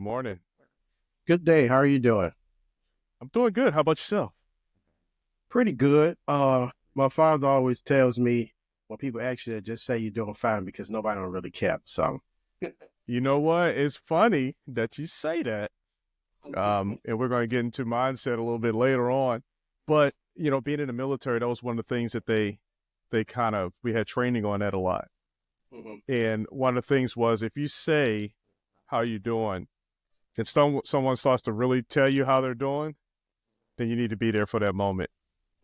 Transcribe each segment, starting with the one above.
Morning. Good day. How are you doing? I'm doing good. How about yourself? Pretty good. My father always tells me when people ask you, just say you're doing fine because nobody don't really care. So, You know what? It's funny that you say that. And we're going to get into mindset a little bit later on. But, being in the military, that was one of the things that we had training on that a lot. Mhm. And one of the things was if you say, how you doing? And someone starts to really tell you how they're doing, then you need to be there for that moment.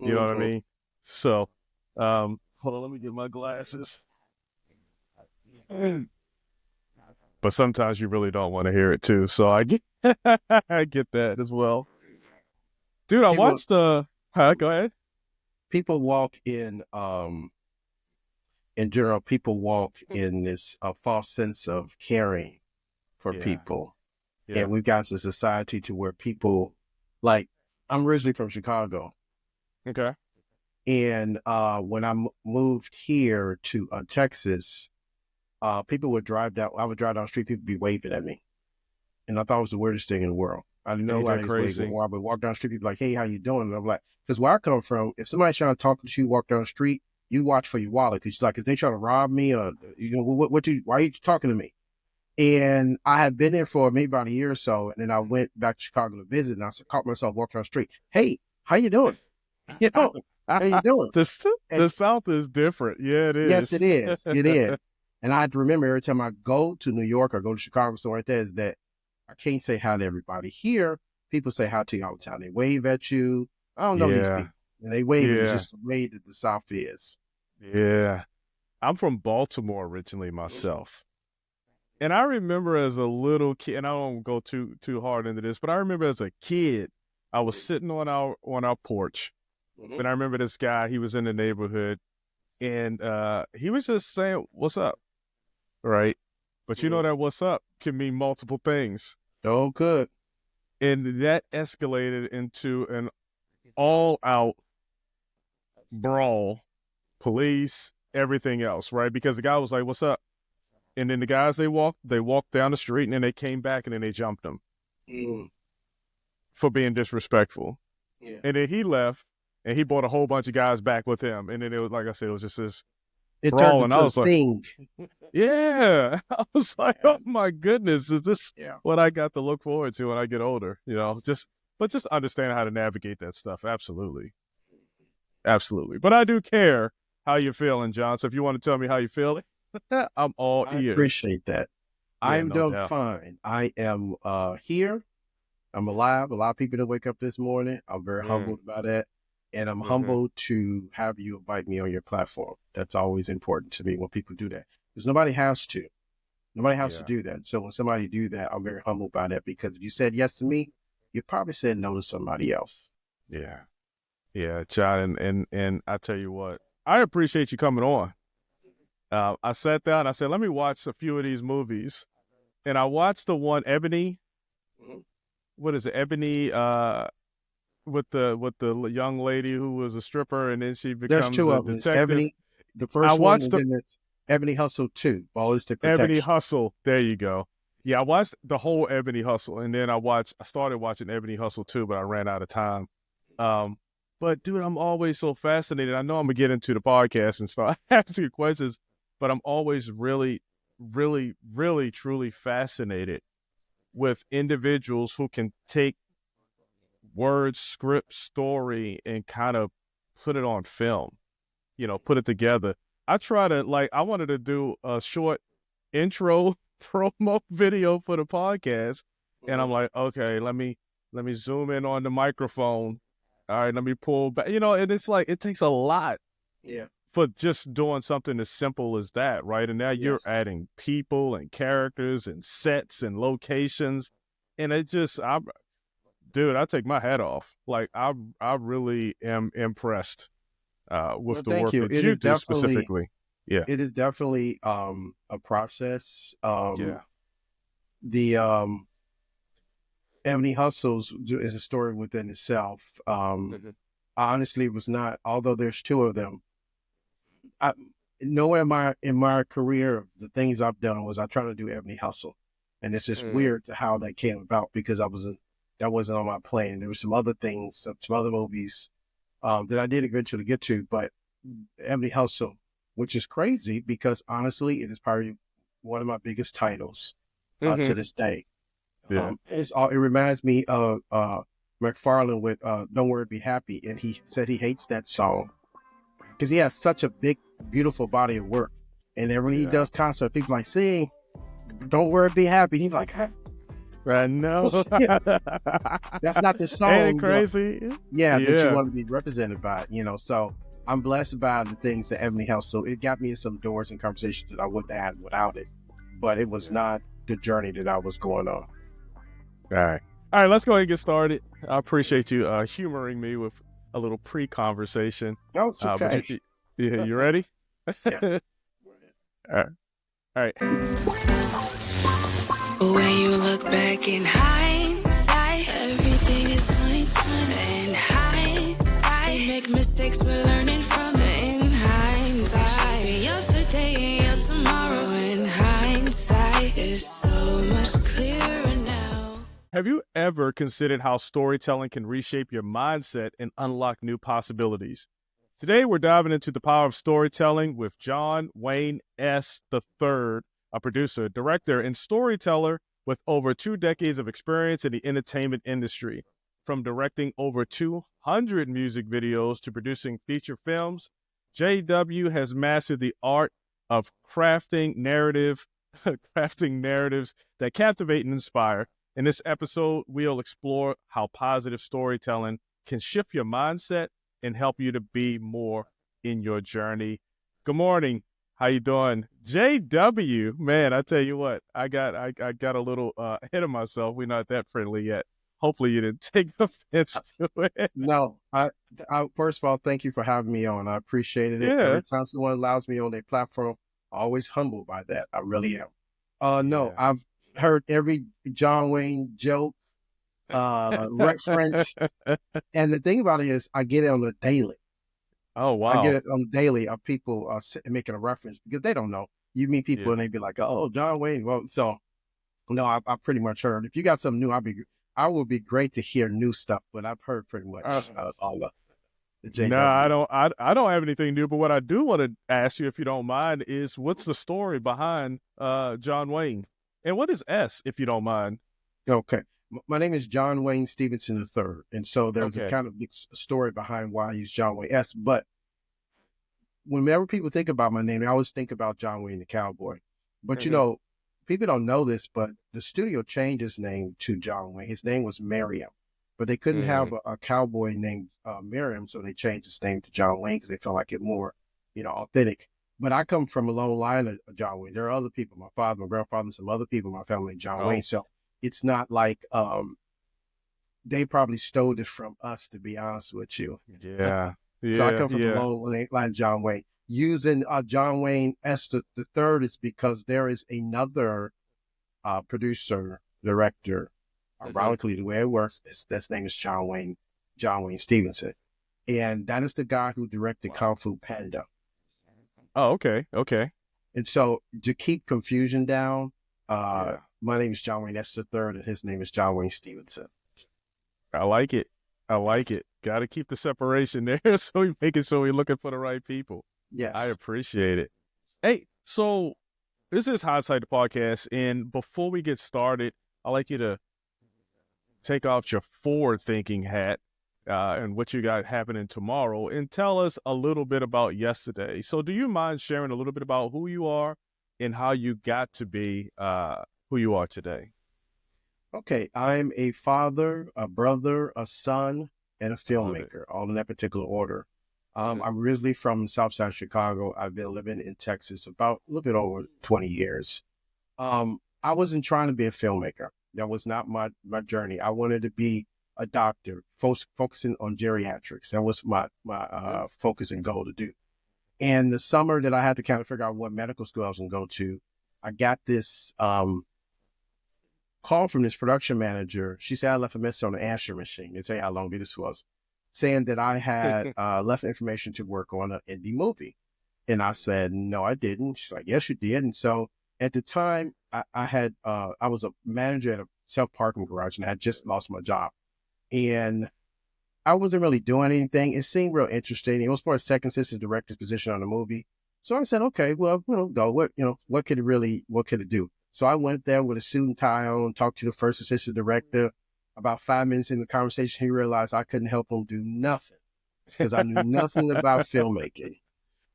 You know what I Mhm. mean? So, hold on, let me get my glasses. But sometimes you really don't want to hear it too. So I get I get that as well. Dude, I people watched go ahead. people walk in general, people walk in this false sense of caring for Yeah, people, yeah. and we've got a society to where people like I'm originally from Chicago, Okay. and when moved here to Texas. People would drive down. I would drive down the street. People would be waving at me, and I thought it was the weirdest thing in the world. I didn't know Ain't why that they was waving. crazy? Or I would walk down the street. People like, "Hey, how you doing?" And I'm like, "Because where I come from, if somebody's trying to talk to you, walk down the street, you watch for your wallet. Because like, if they trying to rob me or why are you talking to me?" And I had been there for maybe about a year or so, and then I went back to Chicago to visit, and caught myself walking down the street. Hey, how you doing? You know, how you doing? The South is different. Yeah, it Yes, is. it is. It is. And I have to remember every time I go to New York or go to Chicago, somewhere like that, is that I can't say hi to everybody. Here, people say hi to you all the time. They wave at you. I don't know these Yeah, people. And they wave, and it's yeah, just the way that the South is. yeah. I'm from Baltimore originally myself. And I remember as a little kid, and I don't go too hard into this, but I remember as a kid, I was sitting on our porch. Mhm. And I remember this guy, he was in the neighborhood and he was just saying, "What's up?" Right? But you know Mhm. that "what's up" can mean multiple things, Oh, good. and that escalated into an all-out brawl, police, everything else, right? Because the guy was like, "What's up?" And then the guys they walked down the street, and then they came back, and then they jumped him Mm. for being disrespectful. Yeah. And then he left, and he brought a whole bunch of guys back with him, and then it was like I said, it was just this It turned brawl, and I into a was like, thing. yeah. I was like, Yeah. oh my goodness, is this Yeah. what I got to look forward to when I get older? But just understand how to navigate that stuff. Absolutely. Absolutely. But I do care how you're feeling, John. So if you want to tell me how you feel, I'm all I ears. appreciate that. Yeah, I'm no doing doubt. fine. I am here. I'm alive. A lot of people didn't wake up this morning. I'm very Mm, humbled by that. And I'm hmm. humbled to have you invite me on your platform. That's always important to me when people do that. Because nobody has to. Nobody has to Yeah. do that. So when somebody do that, I'm very humbled by that because if you said yes to me, you probably said no to somebody else. Yeah. Yeah, John, and I tell you what, I appreciate you coming on. I sat down, I said, let me watch a few of these movies. And I watched the one Ebony, Mhm. what is it, Ebony, with the young lady who was a stripper and then she There's becomes two a of them. It's detective. Ebony, the I first one, watched and the then there's Ebony Hustle 2, Ballistic Ebony Protection. Hustle. There you go. Yeah, I watched the whole Ebony Hustle, and then I started watching Ebony Hustle too, but I ran out of time. Um, but dude, I'm always so fascinated. I know I'm gonna get into the podcast and start asking questions, but I'm always really, really, really, truly fascinated with individuals who can take words, script, story, and kind of put it on film. Put it together. I wanted to do a short intro promo video for the podcast, and I'm Mhm. like, okay, let me zoom in on the microphone. All right, let me pull back. And it's like it takes a lot Yeah. for just doing something as simple as that, right? And now you're Yes. adding people and characters and sets and locations, and dude, I take my hat off. Like I really am impressed with Well, the thank work you. that you do specifically. Yeah, It is definitely a process. yeah, The Ebony Hustles is a story within itself. mhm, I honestly was not, although there's two of them. I nowhere in my career, the things I've done was I try to do Ebony Hustle. And it's just weird to how that came about because that wasn't on my plan. There were some other things, some other movies that I did eventually get to, but Ebony Hustle, which is crazy because honestly, it is probably one of my biggest titles to this day. Yeah. It reminds me of McFarlane with "Don't Worry, Be Happy," and he said he hates that song because he has such a big, beautiful body of work. And then when he does concert, people like sing "Don't Worry, Be Happy." He's like, I know. that's not the song. Ain't it crazy? That you want to be represented by, So I'm blessed by the things that Ebony helped. So it got me in some doors and conversations that I wouldn't have had without it. But it was not the journey that I was going on. All right. Let's go ahead and get started. I appreciate you humoring me with a little pre-conversation. No, it's okay. You ready? Yeah. All right. When you look back in hindsight, everything is 20/20. In hindsight, we make mistakes, we're learning from it. In hindsight, shaping yesterday and your tomorrow. In hindsight, it's so much clearer now. Have you ever considered how storytelling can reshape your mindset and unlock new possibilities? Today, we're diving into the power of storytelling with John Wayne S. III, a producer, director, and storyteller with over 2 decades of experience in the entertainment industry. From directing over 200 music videos to producing feature films, JW has mastered the art of crafting narratives that captivate and inspire. In this episode, we'll explore how positive storytelling can shift your mindset and help you to be more in your journey. Good morning. How you doing? JW, man, I tell you what, I got a little ahead of myself. We're not that friendly yet. Hopefully you didn't take offense to it. No, I first of all, thank you for having me on. I appreciated it. Yeah. Every time someone allows me on their platform, I'm always humbled by that. I really am. No, I've heard every John Wayne joke, reference. And the thing about it is I get it on the daily. Oh, wow. I get it on the daily of people making a reference because they don't know. You meet people and they be like, oh, John Wayne. Well, so no, I pretty much heard. If you got something new, I would be great to hear new stuff, but I've heard pretty much all of the JW. No, I don't have anything new, but what I do want to ask you, if you don't mind, is what's the story behind John Wayne? And what is S, if you don't mind? Okay. My name is John Wayne Stevenson III. And so there's a kind of big story behind why I use John Wayne S. But whenever people think about my name, they always think about John Wayne the Cowboy. But, people don't know this, but the studio changed his name to John Wayne. His name was Merriam. But they couldn't have a cowboy named Merriam, so they changed his name to John Wayne because they felt like it more, authentic. But I come from a long line of John Wayne. There are other people, my father, my grandfather, and some other people in my family, John Wayne. So it's not like they probably stole it from us, to be honest with you. Yeah. So I come from a long line of John Wayne. Using John Wayne S. the third is because there is another producer, director. Ironically, the way it works is his name is John Wayne Stevenson. And that is the guy who directed Kung Fu Panda. Oh, okay. And so to keep confusion down, my name is John Wayne S. III, and his name is John Wayne Stevenson. I like it. Got to keep the separation there so we making sure we're looking for the right people. Yes. I appreciate it. Hey, so this is Hindsight, the podcast, and before we get started, I'd like you to take off your forward-thinking hat and what you got happening tomorrow and tell us a little bit about yesterday. So do you mind sharing a little bit about who you are and how you got to be who you are today? Okay, I'm a father, a brother, a son, and a filmmaker, all in that particular order. I'm originally from South Side Chicago. I've been living in Texas about a little bit over 20 years. I wasn't trying to be a filmmaker. That was not my journey. I wanted to be a doctor, focusing on geriatrics. That was my focus and goal to do. And the summer that I had to kind of figure out what medical school I was going to go to, I got this call from this production manager. She said I left a message on the answering machine. They tell you how long this was, saying that I had left information to work on an indie movie. And I said, no, I didn't. She's like, yes, you did. And so at the time, I was a manager at a self-parking garage and I had just lost my job. And I wasn't really doing anything. It seemed real interesting. It was for a second assistant director's position on the movie. So I said, okay, well, go. What could it do? So I went there with a suit and tie on, talked to the first assistant director. About 5 minutes in the conversation, he realized I couldn't help him do nothing because I knew nothing about filmmaking.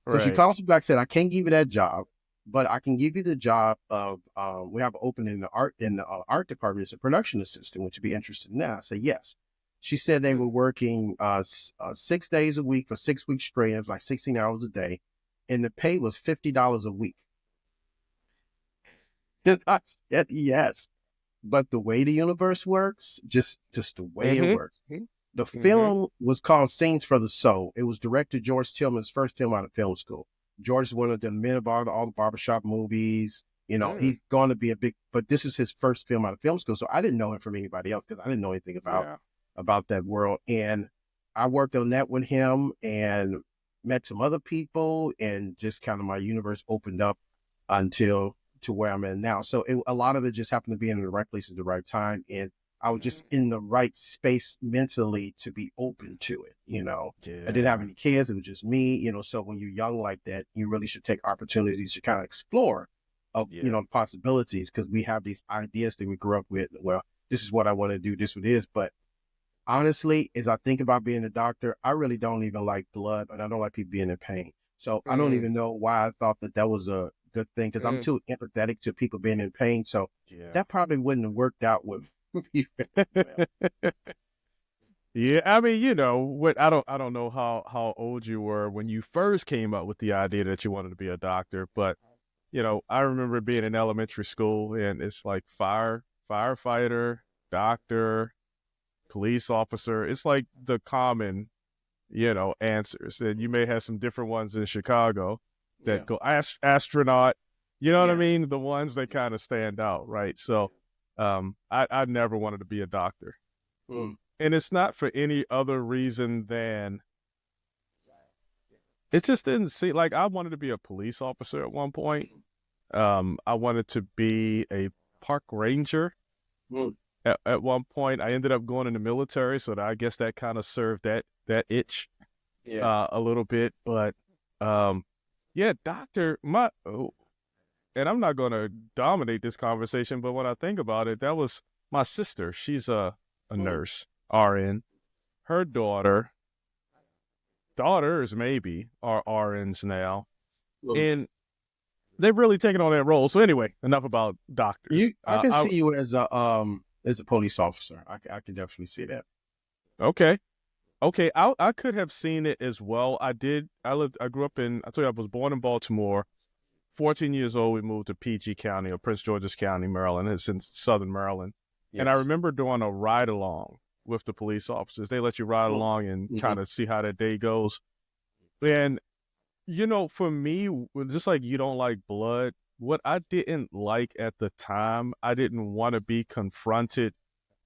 So she Right. calls me back and said, I can't give you that job, but I can give you the job of, we have an opening in the art department as a production assistant. Would you be interested in that? I said, yes. She said they were working 6 days a week for 6 weeks straight. It was like 16 hours a day. And the pay was $50 a week. And I said, yes. But the way the universe works, just the way it works. The film was called Scenes for the Soul. It was director George Tillman's first film out of film school. George is one of the men of all the barbershop movies. He's going to be a big, but this is his first film out of film school. So I didn't know him from anybody else because I didn't know anything about that world. And I worked on that with him and met some other people, and just kind of my universe opened up until to where I'm in now. So a lot of it just happened to be in the right place at the right time. And I was just in the right space mentally to be open to it. I didn't have any kids. It was just me, so when you're young like that, you really should take opportunities to kind of explore possibilities, because we have these ideas that we grew up with. Well, this is what I want to do. This is what it is. But honestly, as I think about being a doctor, I really don't even like blood, and I don't like people being in pain. So I don't even know why I thought that was a good thing, because I'm too empathetic to people being in pain. So that probably wouldn't have worked out with me. Yeah, I mean, what I don't know how old you were when you first came up with the idea that you wanted to be a doctor, but I remember being in elementary school, and it's like firefighter, doctor, police officer. It's like the common, answers. And you may have some different ones in Chicago that go astronaut, what I mean? The ones that kind of stand out, right? So I never wanted to be a doctor. And it's not for any other reason than it just didn't seem like I wanted to be a police officer at one point. I wanted to be a park ranger. At one point, I ended up going in the military, so I guess that kind of served that itch a little bit. But doctor, and I'm not going to dominate this conversation, but when I think about it, that was my sister. She's a nurse, RN. Her daughters maybe are RNs now, and they've really taken on that role. So anyway, enough about doctors. I can see you as a police officer. I can definitely see that. Okay. I could have seen it as well. I grew up I told you I was born in Baltimore. 14 years old, we moved to PG County, or Prince George's County, Maryland. It's in southern Maryland. Yes. And I remember doing a ride along with the police officers. They let you ride along and kind of see how that day goes. And, for me, just like you don't like blood, what I didn't like at the time, I didn't want to be confronted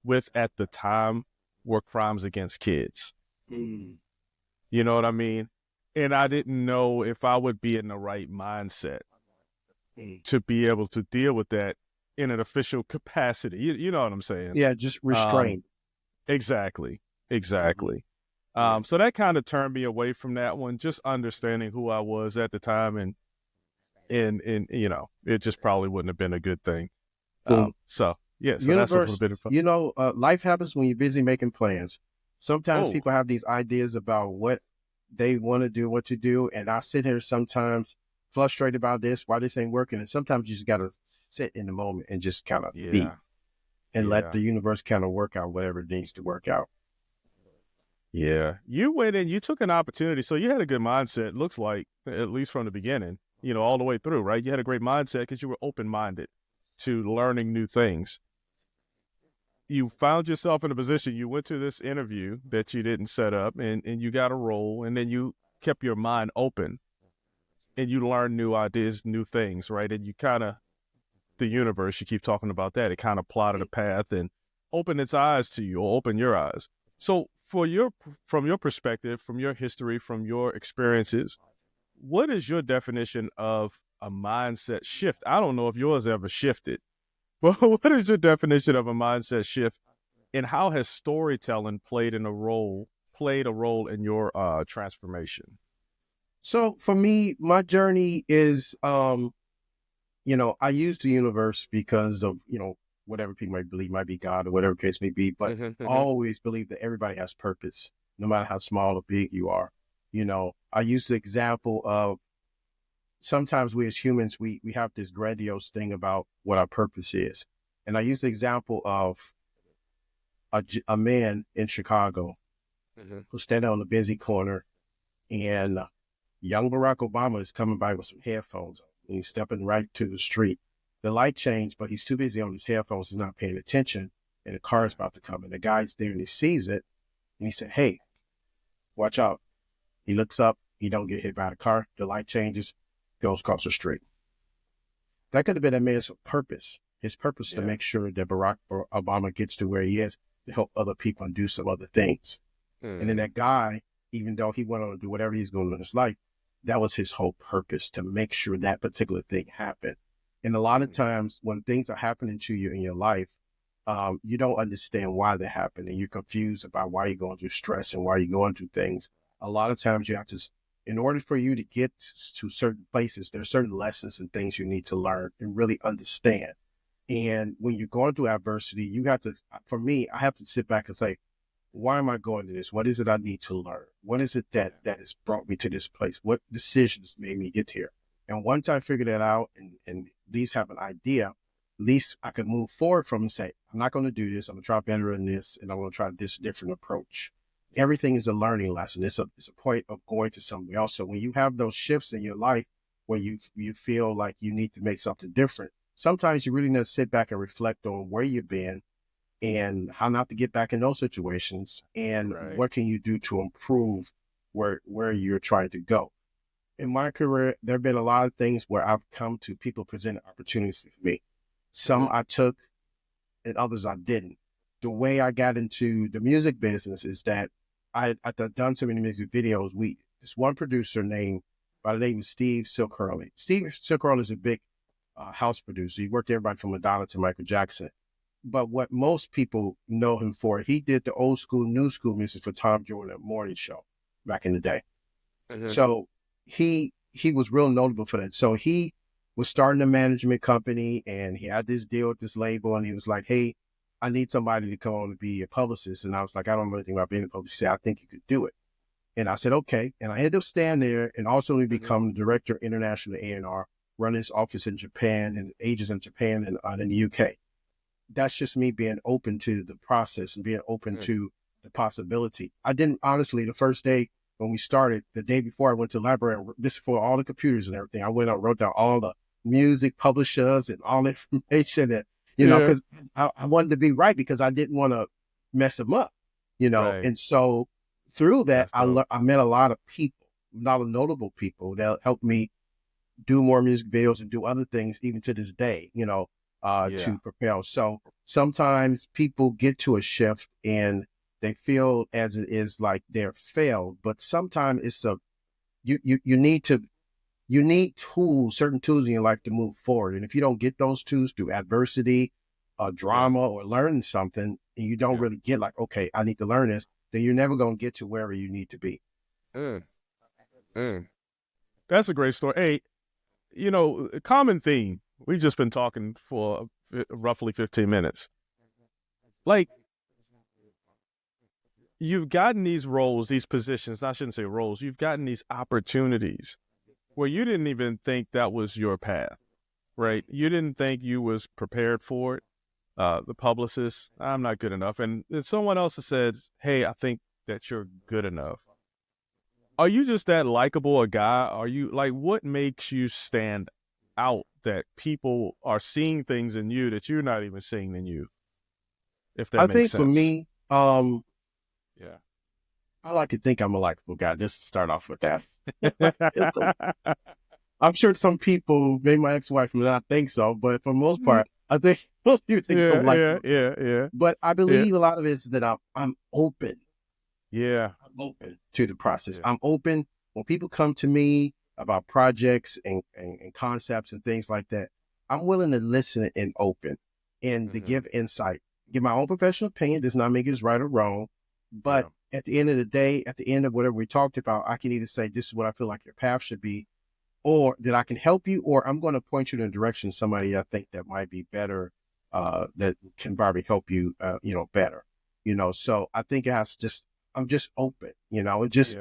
with at the time, were crimes against kids. You know what I mean? And I didn't know if I would be in the right mindset to be able to deal with that in an official capacity. You know what I'm saying? Yeah, just restrained. Exactly. So that kind of turned me away from that one, just understanding who I was at the time, and it just probably wouldn't have been a good thing. So that's a little bit of life happens when you're busy making plans. Sometimes people have these ideas about what they want to do, what to do, and I sit here sometimes frustrated about this, why this ain't working, and sometimes you just got to sit in the moment and just kind of be, and let the universe kind of work out whatever it needs to work out. Yeah, you went in, you took an opportunity, so you had a good mindset, looks like, at least from the beginning, all the way through, right? You had a great mindset because you were open-minded to learning new things. You found yourself in a position, you went to this interview that you didn't set up, and you got a role, and then you kept your mind open, and you learned new ideas, new things, right? And you kind of, the universe, you keep talking about that, it kind of plotted a path and opened its eyes to you, or opened your eyes. So from your perspective, from your history, from your experiences, what is your definition of a mindset shift. I don't know if yours ever shifted, but what is your definition of a mindset shift, and how has storytelling played a role in your transformation? So for me, my journey is, I use the universe because of, whatever people might believe might be God or whatever case may be, but I always believe that everybody has purpose, no matter how small or big you are. I use the example of sometimes we as humans, we have this grandiose thing about what our purpose is. And I use the example of a man in Chicago who's standing on the busy corner, and young Barack Obama is coming by with some headphones on, and he's stepping right to the street. The light changed, but he's too busy on his headphones. He's not paying attention, and the car is about to come. And the guy's there, and he sees it, and he said, "Hey, watch out." He looks up. He don't get hit by the car. The light changes, goes across the street. That could have been a man's purpose. His purpose to make sure that Barack Obama gets to where he is to help other people and do some other things. And then that guy, even though he went on to do whatever he's going to do in his life, that was his whole purpose, to make sure that particular thing happened. And a lot of times when things are happening to you in your life, you don't understand why they happen, and you're confused about why you're going through stress and why you're going through things. A lot of times you have to, in order for you to get to certain places, there's certain lessons and things you need to learn and really understand. And when you're going through adversity, you have to, for me, I have to sit back and say, why am I going to this? What is it I need to learn? What is it that has brought me to this place? What decisions made me get here? And once I figure that out and at least have an idea, at least I can move forward from and say, I'm not going to do this. I'm going to try better in this, and I'm going to try this different approach. Everything is a learning lesson. It's a point of going to somewhere else. So when you have those shifts in your life where you feel like you need to make something different, sometimes you really need to sit back and reflect on where you've been and how not to get back in those situations, and what can you do to improve where you're trying to go. In my career, there have been a lot of things where I've come to people presenting opportunities to me. Some I took and others I didn't. The way I got into the music business is that I've done so many music videos. This one producer by the name of Steve Silk Hurley. Steve Silk Hurley is a big house producer. He worked everybody from Madonna to Michael Jackson. But what most people know him for, he did the old school, new school music for Tom Jordan morning show back in the day. So he was real notable for that. So he was starting a management company, and he had this deal with this label, and he was like, hey, I need somebody to come on and be a publicist. And I was like, I don't know anything about being a publicist. He said, I think you could do it. And I said, okay. And I ended up staying there and also become director of international A&R, running his office in Japan and agents in Japan and in the UK. That's just me being open to the process and being open to the possibility. I didn't, honestly, the first day when we started, the day before I went to the library, and this for all the computers and everything, I went out and wrote down all the music publishers and all the information that, because I wanted to be right, because I didn't want to mess them up, And so through that, I met a lot of people, a lot of notable people that helped me do more music videos and do other things, even to this day, to propel. So sometimes people get to a shift and they feel as it is like they're failed, but sometimes it's you need tools, certain tools in your life to move forward. And if you don't get those tools through adversity, drama, or learning something, and you don't really get like, okay, I need to learn this, then you're never going to get to wherever you need to be. That's a great story. Hey, a common theme. We've just been talking for roughly 15 minutes. Like, you've gotten these roles, these positions, I shouldn't say roles, you've gotten these opportunities where you didn't even think that was your path, right? You didn't think you was prepared for it. The publicist, I'm not good enough. And then someone else has said, hey, I think that you're good enough. Are you just that likable a guy? Are you like, what makes you stand out that people are seeing things in you that you're not even seeing in you? If that makes sense. I think for me, I like to think I'm a likable guy. Just to start off with that. I'm sure some people, maybe my ex-wife may not think so, but for the most part, I think most people think I'm likable. Yeah. But I believe a lot of it is that I'm open. Yeah. I'm open to the process. Yeah. I'm open when people come to me about projects and concepts and things like that, I'm willing to listen and open and to give insight, give my own professional opinion. Does not make it right or wrong. But at the end of the day, at the end of whatever we talked about, I can either say, this is what I feel like your path should be, or that I can help you, or I'm going to point you in a direction somebody I think that might be better, that can probably help you, better, So I think it has I'm just open, and just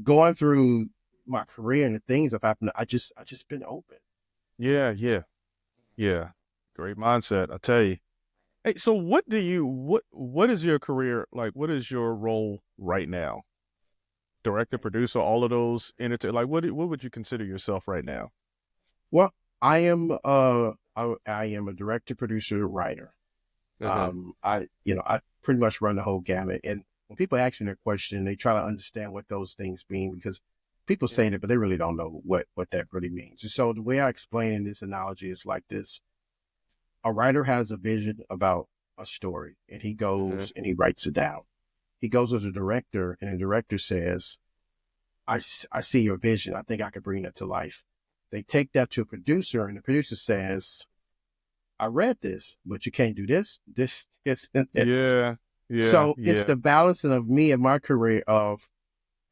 going through my career and the things I've happened. I just been open. Yeah. Great mindset, I tell you. Hey, so what is your career like? What is your role right now? Director, producer, all of those like what would you consider yourself right now? Well, I am I am a director, producer, writer. I pretty much run the whole gamut. And when people ask me that question, they try to understand what those things mean, because people say that, but they really don't know what that really means. And so the way I explain in this analogy is like this. A writer has a vision about a story, and he goes and he writes it down. He goes to the director, and the director says, I see your vision. I think I could bring that to life. They take that to a producer, and the producer says, I read this, but you can't do this. And Yeah. So it's the balancing of me and my career of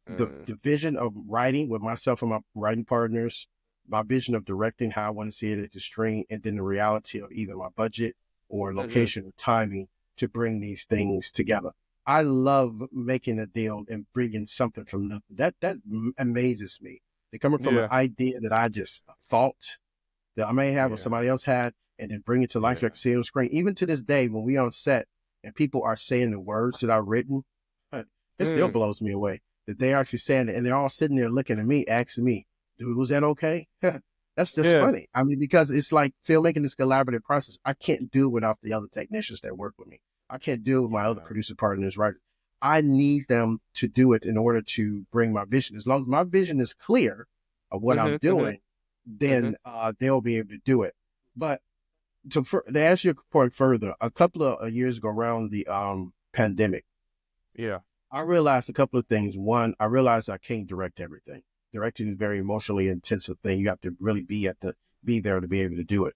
the vision of writing with myself and my writing partners, my vision of directing, how I want to see it at the screen, and then the reality of either my budget or location or timing to bring these things together. I love making a deal and bringing something from nothing. That amazes me. They're coming from an idea that I just thought that I may have or somebody else had, and then bring it to life so I can see it on screen. Even to this day, when we on set and people are saying the words that I've written, it still blows me away that they're actually saying it, and they're all sitting there looking at me, asking me, dude, was that okay? That's just funny. I mean, because it's like filmmaking is a collaborative process. I can't do it without the other technicians that work with me. I can't do it with my other producer partners, right? I need them to do it in order to bring my vision. As long as my vision is clear of what I'm doing, then they'll be able to do it. But to answer your point further, a couple of years ago around the pandemic, I realized a couple of things. One, I realized I can't direct everything. Directing is a very emotionally intensive thing. You have to really be there to be able to do it.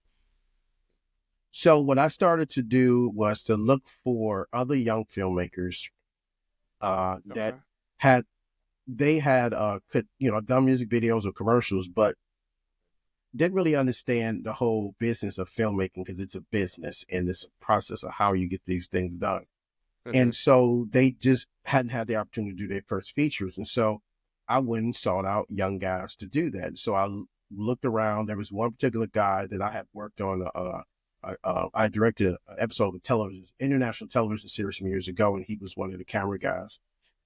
So what I started to do was to look for other young filmmakers that had done music videos or commercials, but didn't really understand the whole business of filmmaking, because it's a business and it's a process of how you get these things done. And so they just hadn't had the opportunity to do their first features. And so I went and sought out young guys to do that. So I looked around. There was one particular guy that I had worked on. I directed an episode of a international television series some years ago, and he was one of the camera guys.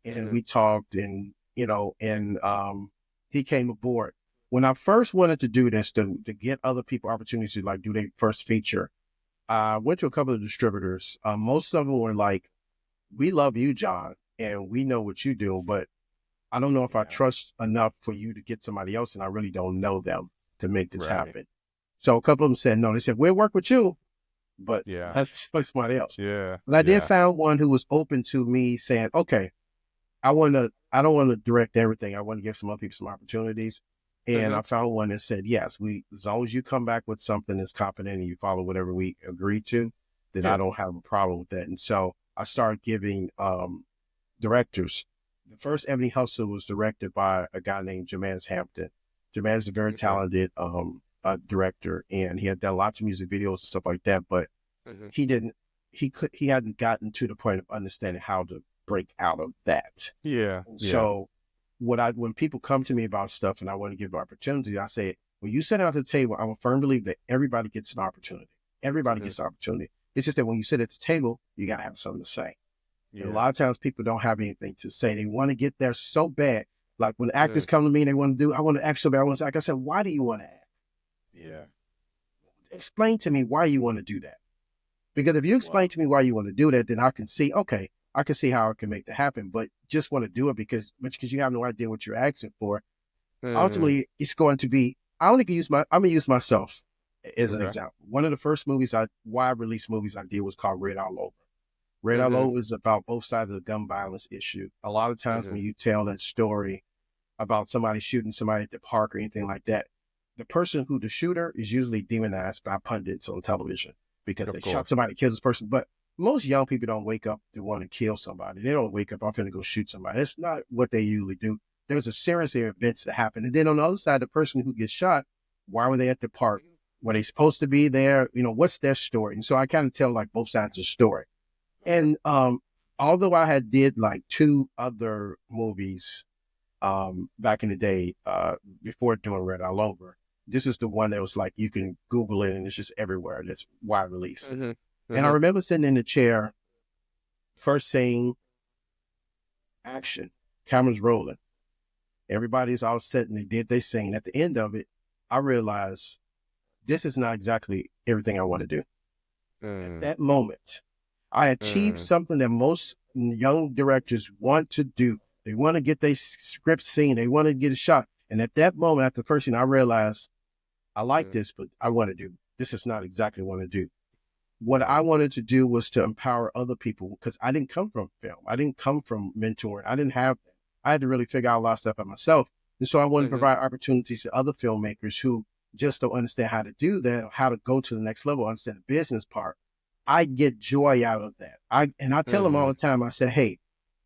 And we talked, and he came aboard. When I first wanted to do this, to get other people opportunities to like do their first feature, I went to a couple of distributors. Most of them were like, "We love you, John, and we know what you do, but I don't know if I trust enough for you to get somebody else, and I really don't know them to make this happen." So a couple of them said no. They said, "We'll work with you, but let's find somebody else." But I did find one who was open to me saying, "Okay, I don't want to direct everything. I want to give some other people some opportunities." And I found one that said, "Yes, as long as you come back with something that's competent and you follow whatever we agreed to, then I don't have a problem with that." And so I started giving directors. The first Ebony Hustle was directed by a guy named Jermaine Hampton. Jermaine's a very talented director, and he had done lots of music videos and stuff like that, but he hadn't gotten to the point of understanding how to break out of that. So when people come to me about stuff and I want to give opportunity, I say, when you sit at the table, I'm a firm believer that everybody gets an opportunity. Everybody gets an opportunity. It's just that when you sit at the table, you got to have something to say. And a lot of times people don't have anything to say. They want to get there so bad. Like when actors come to me and they want to do, I want to act so bad. I want to act. I said, why do you want to act? Explain to me why you want to do that. Because if you explain to me why you want to do that, then I can see, okay, I can see how I can make that happen. But just want to do it because you have no idea what you're asking for. Ultimately, it's going to be, I'm going to use myself as an example. One of the first movies wide release movies I did was called Red All Over. Red All Over is about both sides of the gun violence issue. A lot of times when you tell that story, about somebody shooting somebody at the park or anything like that, the shooter is usually demonized by pundits on television because they shot somebody, killed this person. But most young people don't wake up to want to kill somebody. They don't wake up, I'm going to go shoot somebody. That's not what they usually do. There's a series of events that happen. And then on the other side, the person who gets shot, why were they at the park? Were they supposed to be there? You know, what's their story? And so I kind of tell like both sides of the story. And although I had did like 2 other movies back in the day before doing Red All Over, this is the one that was like, you can Google it and it's just everywhere. That's wide release. And I remember sitting in the chair, first saying, action, cameras rolling. Everybody's all set and they did their scene. At the end of it, I realized this is not exactly everything I want to do. At that moment, I achieved something that most young directors want to do. They want to get their script seen. They want to get a shot. And at that moment, after the first scene, I realized I like this, but I want to do. This is not exactly what I want to do. What I wanted to do was to empower other people because I didn't come from film. I didn't come from mentoring. I didn't have that. I had to really figure out a lot of stuff by myself. And so I wanted to provide opportunities to other filmmakers who just don't understand how to do that or how to go to the next level, understand the business part. I get joy out of that. I tell them all the time, I say, hey,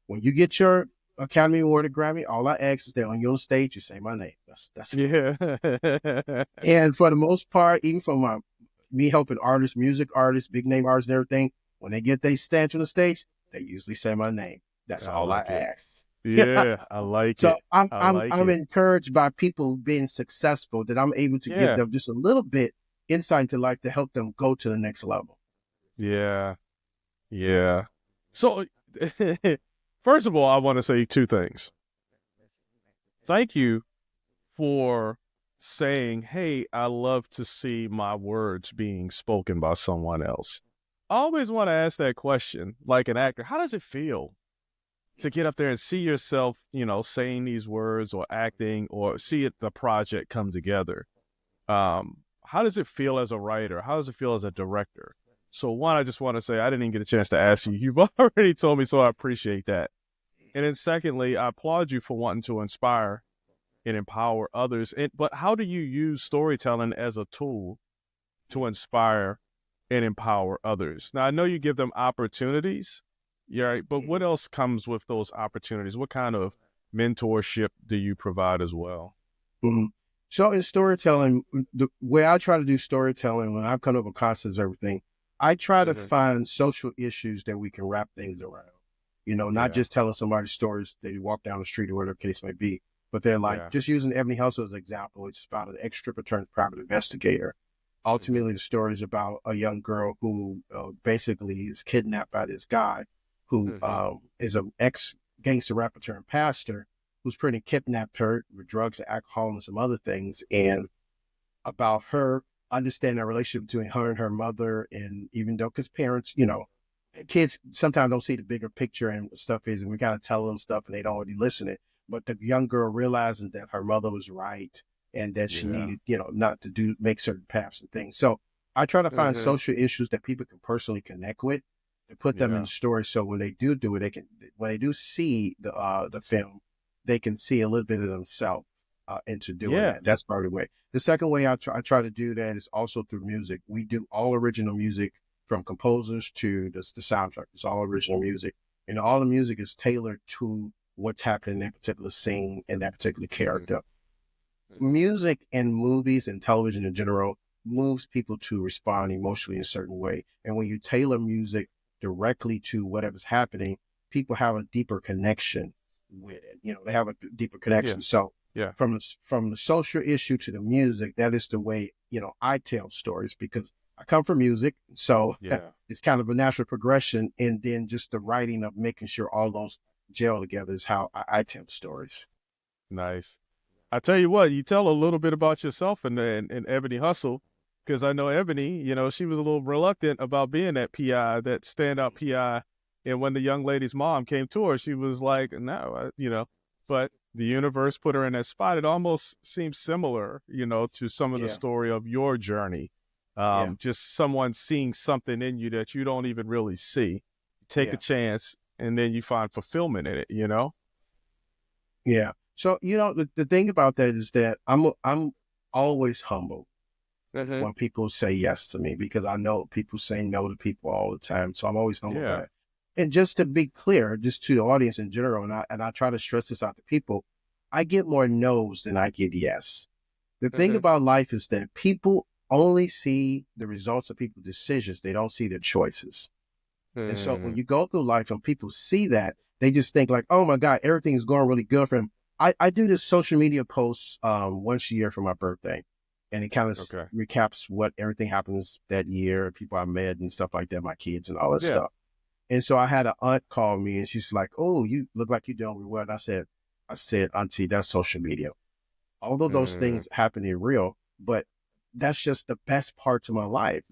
when you get your Academy Award or Grammy, all I ask is that when you're on stage, you say my name. That's it. And for the most part, even from me helping artists, music artists, big name artists and everything, when they get their stand on the stage, they usually say my name. That's all I ask. Yeah, I like it. So I'm encouraged by people being successful that I'm able to give them just a little bit insight into life to help them go to the next level. Yeah. Yeah. So first of all, I want to say 2 things. Thank you for saying, hey, I love to see my words being spoken by someone else. I always want to ask that question, like an actor, how does it feel to get up there and see yourself, you know, saying these words or acting or see the project come together? How does it feel as a writer? How does it feel as a director? So one, I just want to say, I didn't even get a chance to ask you. You've already told me, so I appreciate that. And then secondly, I applaud you for wanting to inspire and empower others. But how do you use storytelling as a tool to inspire and empower others? Now, I know you give them opportunities, right? But what else comes with those opportunities? What kind of mentorship do you provide as well? So in storytelling, the way I try to do storytelling, when I come up with concepts and everything, I try to find social issues that we can wrap things around. You know, not just telling somebody stories that you walk down the street or whatever the case may be, but they're like, just using Ebony Hustle as an example, it's about an ex-stripper turned private investigator. Ultimately, the story is about a young girl who basically is kidnapped by this guy who is an ex-gangster rapper turned pastor who's pretty kidnapped her with drugs and alcohol and some other things, and about her understanding the relationship between her and her mother. And even though, because parents, you know, kids sometimes don't see the bigger picture and what stuff is, and we kind of tell them stuff and they don't really listen it. But the young girl realizing that her mother was right and that she needed, you know, not to make certain paths and things. So I try to find social issues that people can personally connect with to put them in the story. So when they do it, they can, when they do see the film, they can see a little bit of themselves into doing that. That's part of the way. The second way I try to do that is also through music. We do all original music from composers to the soundtrack. It's all original music. And all the music is tailored to what's happening in that particular scene and that particular character. Music and movies and television in general moves people to respond emotionally in a certain way. And when you tailor music directly to whatever's happening, people have a deeper connection with it. You know, they have a deeper connection. So from the social issue to the music, that is the way, you know, I tell stories because I come from music. So it's kind of a natural progression. And then just the writing of making sure all those gel together is how I tell stories. Nice. I tell you what, you tell a little bit about yourself in Ebony Hustle, because I know Ebony, you know, she was a little reluctant about being that PI, that standout PI. And when the young lady's mom came to her, she was like, no, you know, but the universe put her in that spot. It almost seems similar, you know, to some of the story of your journey. Just someone seeing something in you that you don't even really see. Take a chance, and then you find fulfillment in it, you know? Yeah. So, the thing about that is that I'm always humble when people say yes to me, because I know people say no to people all the time. So I'm always humble by Yeah. it. And just to be clear, just to the audience in general, and I try to stress this out to people, I get more no's than I get yes. The thing about life is that people only see the results of people's decisions. They don't see their choices. And so when you go through life and people see that, they just think like, oh my God, everything is going really good for him. I do this social media post once a year for my birthday. And it kind of Okay. recaps what everything happens that year, people I met and stuff like that, my kids and all that Yeah. stuff. And so I had an aunt call me and she's like, oh, you look like you're doing really well. And I said, Auntie, that's social media. Although those things happen in real, but that's just the best parts of my life.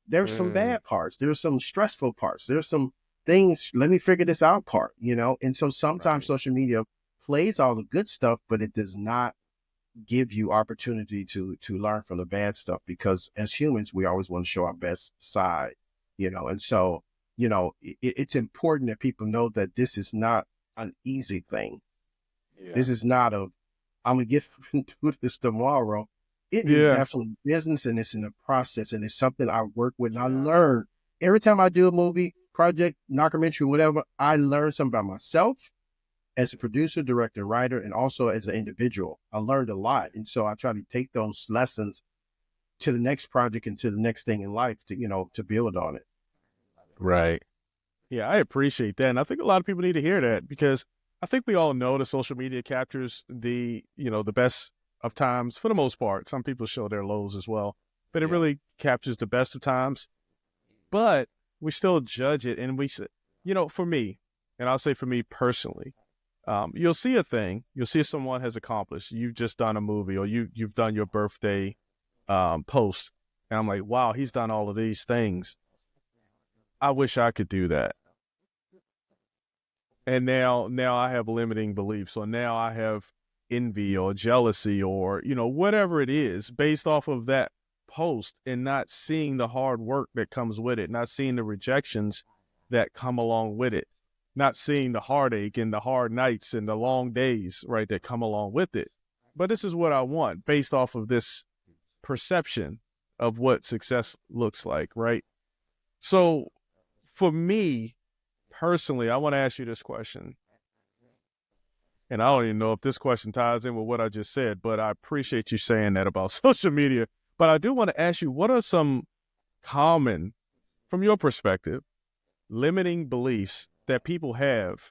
There's some bad parts. There's some stressful parts. There's some things, let me figure this out part. And so sometimes Right. social media plays all the good stuff, but it does not give you opportunity to learn from the bad stuff, because as humans, we always want to show our best side. And so, it's important that people know that this is not an easy thing. Yeah. This is not I'm gonna get up and do this tomorrow. It is Yeah. definitely business, and it's in the process, and it's something I work with and I learn. Every time I do a movie, project, documentary, whatever, I learn something about myself as a producer, director, writer, and also as an individual. I learned a lot. And so I try to take those lessons to the next project and to the next thing in life to build on it. Right. Yeah, I appreciate that. And I think a lot of people need to hear that, because I think we all know that social media captures the best of times for the most part. Some people show their lows as well, but it Yeah. really captures the best of times. But we still judge it. And we should, for me, and I'll say for me personally, you'll see a thing, you'll see someone has accomplished. You've just done a movie, or you've done your birthday post. And I'm like, wow, he's done all of these things. I wish I could do that. And now I have limiting beliefs. So now I have envy or jealousy or, whatever it is based off of that post, and not seeing the hard work that comes with it, not seeing the rejections that come along with it, not seeing the heartache and the hard nights and the long days, right, that come along with it. But this is what I want based off of this perception of what success looks like, right? So for me personally, I want to ask you this question. And I don't even know if this question ties in with what I just said, but I appreciate you saying that about social media. But I do want to ask you, what are some common, from your perspective, limiting beliefs that people have,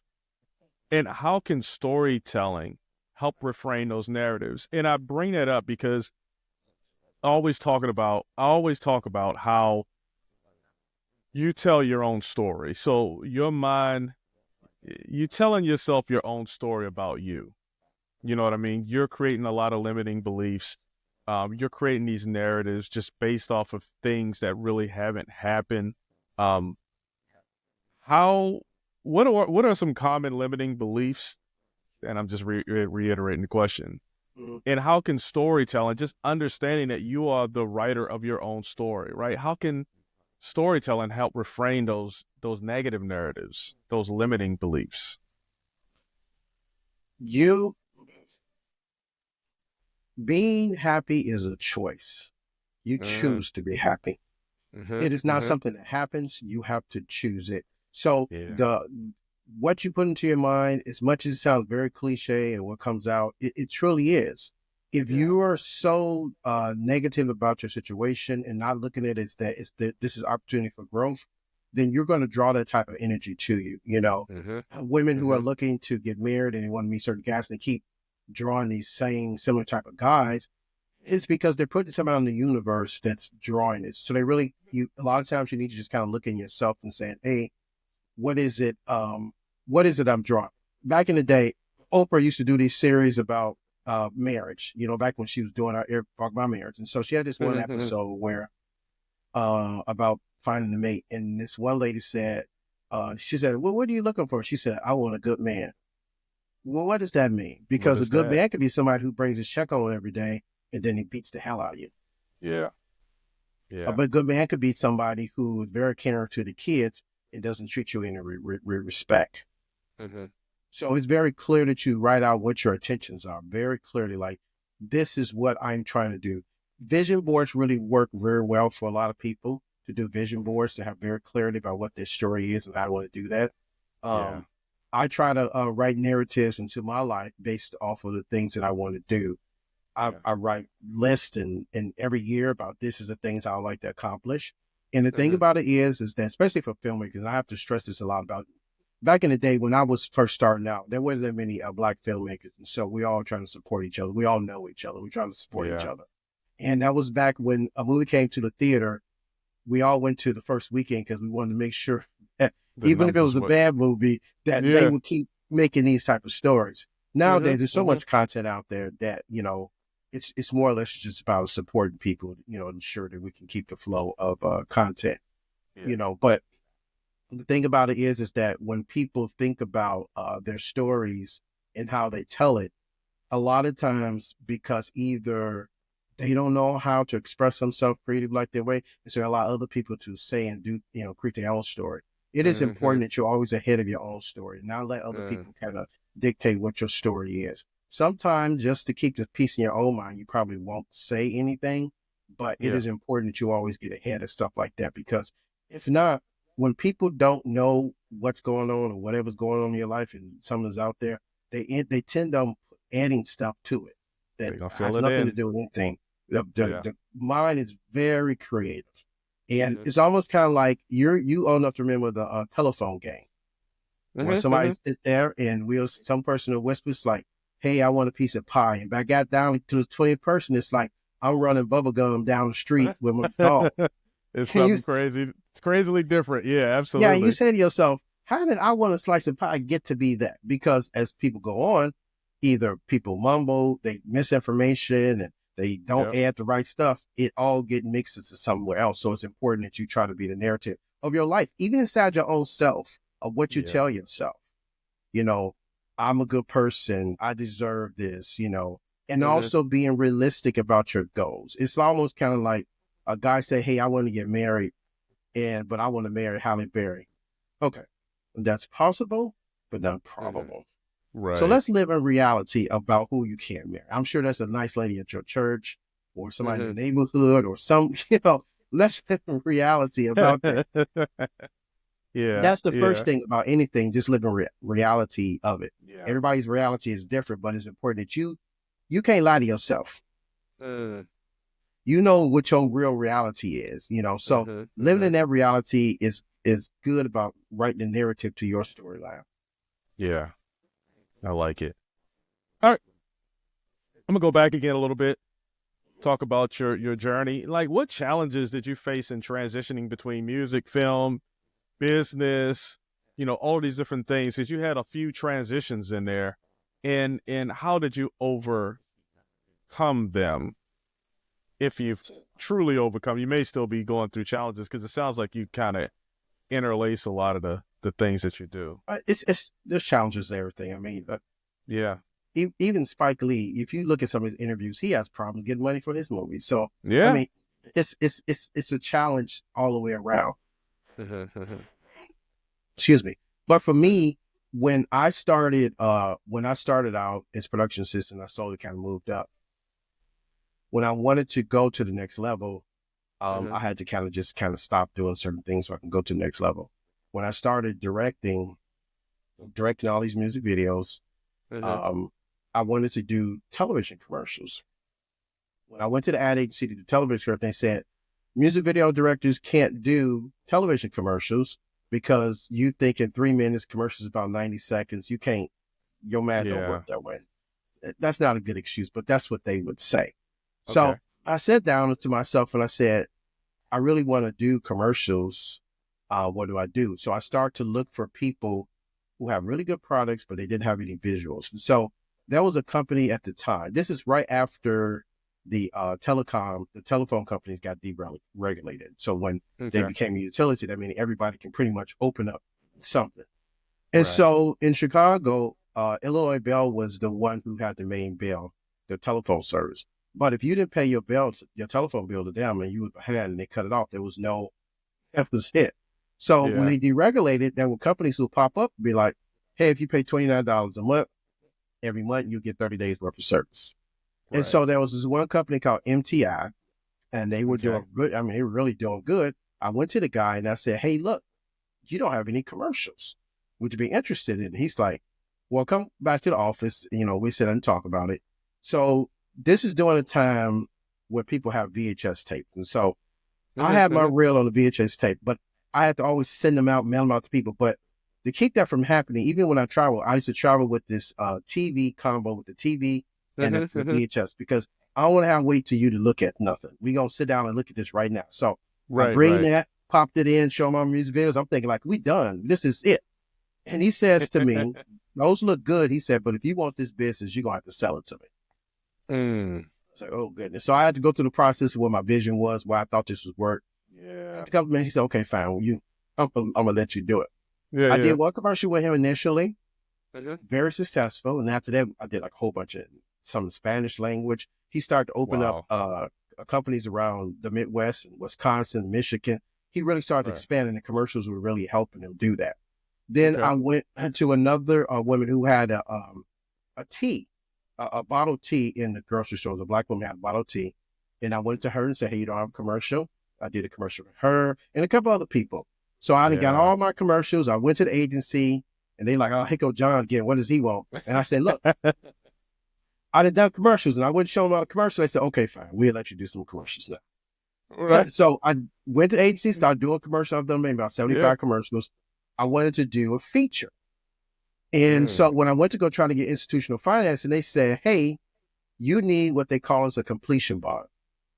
and how can storytelling help reframe those narratives? And I bring that up because I always talk about how you tell your own story. So your mind, you telling yourself your own story about you. You know what I mean? You're creating a lot of limiting beliefs. You're creating these narratives just based off of things that really haven't happened. Um, how? What are some common limiting beliefs? And I'm just reiterating the question. Mhm. And how can storytelling, just understanding that you are the writer of your own story, right? How can storytelling help reframe those negative narratives, those limiting beliefs? You being happy is a choice. You Mm-hmm. choose to be happy. It is not Mm-hmm. something that happens. You have to choose it. So Yeah. what you put into your mind, as much as it sounds very cliche and what comes out, it truly is. If Yeah. you are so negative about your situation and not looking at it as that this is opportunity for growth, then you're going to draw that type of energy to you. Mm-hmm. Women who are Mm-hmm. looking to get married and they want to meet certain guys, and they keep drawing these similar type of guys, it's because they're putting something out in the universe that's drawing it. So a lot of times you need to just kind of look in yourself and saying, hey, what is it? What is it I'm drawing? Back in the day, Oprah used to do these series about marriage, back when she was doing our Air Talk About Marriage. And so she had this one Mm-hmm. episode where about finding a mate. And this one lady said, she said, well, what are you looking for? She said, I want a good man. Well, what does that mean? What Because a is good that? man could be somebody who brings his check on every day and then he beats the hell out of you. Yeah. Yeah. But a good man could be somebody who is very caring to the kids and doesn't treat you in respect. Mm-hmm. So it's very clear that you write out what your intentions are very clearly. Like, this is what I'm trying to do. Vision boards really work very well for a lot of people to do vision boards, to have very clarity about what their story is and how I want to do that. Yeah. I try to write narratives into my life based off of the things that I want to do. I write lists and every year about this is the things I would like to accomplish. And the thing about it is that, especially for filmmakers, I have to stress this a lot about, back in the day when I was first starting out, there wasn't that many Black filmmakers. And so we all trying to support each other. We all know each other. We're trying to support each other. And that was back when a movie came to the theater. We all went to the first weekend because we wanted to make sure that even if it was a bad movie, that they would keep making these type of stories. Nowadays, there's so much content out there that, you know, it's more or less just about supporting people, you know, ensure that we can keep the flow of content, you know. But the thing about it is that when people think about their stories and how they tell it, a lot of times, because either they don't know how to express themselves creatively like their way, and so allow other people to say and do, you know, create their own story. It is important that you're always ahead of your own story and not let other people kind of dictate what your story is. Sometimes, just to keep the peace in your own mind, you probably won't say anything, but it is important that you always get ahead of stuff like that, because if not, when people don't know what's going on or whatever's going on in your life and something's out there, they tend to adding stuff to it that has nothing to do with anything. The mind is very creative. And it's almost kind of like you old enough to remember the telephone game. When somebody sit there and some person will whisper, like, hey, I want a piece of pie. And I got down to the 20th person, it's like, I'm running bubble gum down the street with my dog. It's something crazy. It's crazily different. Yeah, absolutely. Yeah, you say to yourself, how did I want a slice of pie get to be that? Because as people go on, either people mumble, they misinformation, and they don't add the right stuff. It all get mixed into somewhere else. So it's important that you try to be the narrative of your life, even inside your own self, of what you tell yourself. You know, I'm a good person. I deserve this, you know, and also being realistic about your goals. It's almost kind of like a guy say, hey, I want to get married, but I want to marry Halle Berry. Okay. That's possible, but not probable. Right. So let's live in reality about who you can marry. I'm sure that's a nice lady at your church or somebody in the neighborhood or some, you know, let's live in reality about that. That's the first thing about anything, just live in reality of it. Everybody's reality is different, but it's important that you can't lie to yourself. You know what your real reality is, you know, so living in that reality is good about writing a narrative to your storyline. Yeah. I like it. All right. I'm gonna go back again a little bit, talk about your journey. Like, what challenges did you face in transitioning between music, film, business, you know, all these different things? Because you had a few transitions in there, and how did you overcome them? If you've truly overcome, you may still be going through challenges, because it sounds like you kind of interlace a lot of the things that you do. There's challenges to everything. I mean, even Spike Lee, if you look at some of his interviews, he has problems getting money for his movies. So I mean, it's a challenge all the way around. Excuse me. But for me, when I started out as production assistant, I slowly kind of moved up. When I wanted to go to the next level, I had to kind of stop doing certain things so I can go to the next level. When I started directing all these music videos, I wanted to do television commercials. When I went to the ad agency to do television commercials, they said, music video directors can't do television commercials because you think in 3 minutes, commercials about 90 seconds. You can't, your math don't work that way. That's not a good excuse, but that's what they would say. So I sat down to myself and I said, I really want to do commercials. What do I do? So I start to look for people who have really good products, but they didn't have any visuals. And so there was a company at the time. This is right after the telephone companies got deregulated. So when they became a utility, that means everybody can pretty much open up something. And so in Chicago, Illinois Bell was the one who had the main bill, the telephone service. But if you didn't pay your telephone bill to them, and you were behind and they cut it off, that was it. So when they deregulated, there were companies who pop up and be like, hey, if you pay $29 a month, every month you get 30 days worth of service. And Right. so there was this one company called MTI, and they were Okay. doing good. I mean, they were really doing good. I went to the guy and I said, hey, look, you don't have any commercials. Would you be interested in it? He's like, well, come back to the office. You know, we sit and talk about it. So this is during a time where people have VHS tape. And so I had my reel on the VHS tape, but I had to always send them out, mail them out to people. But to keep that from happening, even when I travel, I used to travel with this TV combo with the TV and the VHS, because I don't want to have to wait till you to look at nothing. We're going to sit down and look at this right now. So I bring that, popped it in, show my music videos. I'm thinking like, we done. This is it. And he says to me, those look good. He said, but if you want this business, you're going to have to sell it to me. I was like, oh, goodness. So I had to go through the process of what my vision was, why I thought this would work. Yeah. After a couple of minutes, he said, okay, fine. Well, I'm going to let you do it. I did one commercial with him initially, very successful. And after that, I did like a whole bunch of some Spanish language. He started to open up companies around the Midwest, Wisconsin, Michigan. He really started expanding. The commercials were really helping him do that. Then I went to another woman who had a tea, a bottle of tea in the grocery store. The black woman had a bottle of tea. And I went to her and said, hey, you don't have a commercial? I did a commercial with her and a couple other people. So I got all my commercials. I went to the agency and they like, oh, here go John again. What does he want? And I said, look, I done commercials and I wouldn't show them all the commercials. They said, okay, fine. We'll let you do some commercials now. Right. So I went to the agency, started doing commercials. I've done maybe about 75 commercials. I wanted to do a feature. And so when I went to go try to get institutional financing, they said, hey, you need what they call as a completion bond.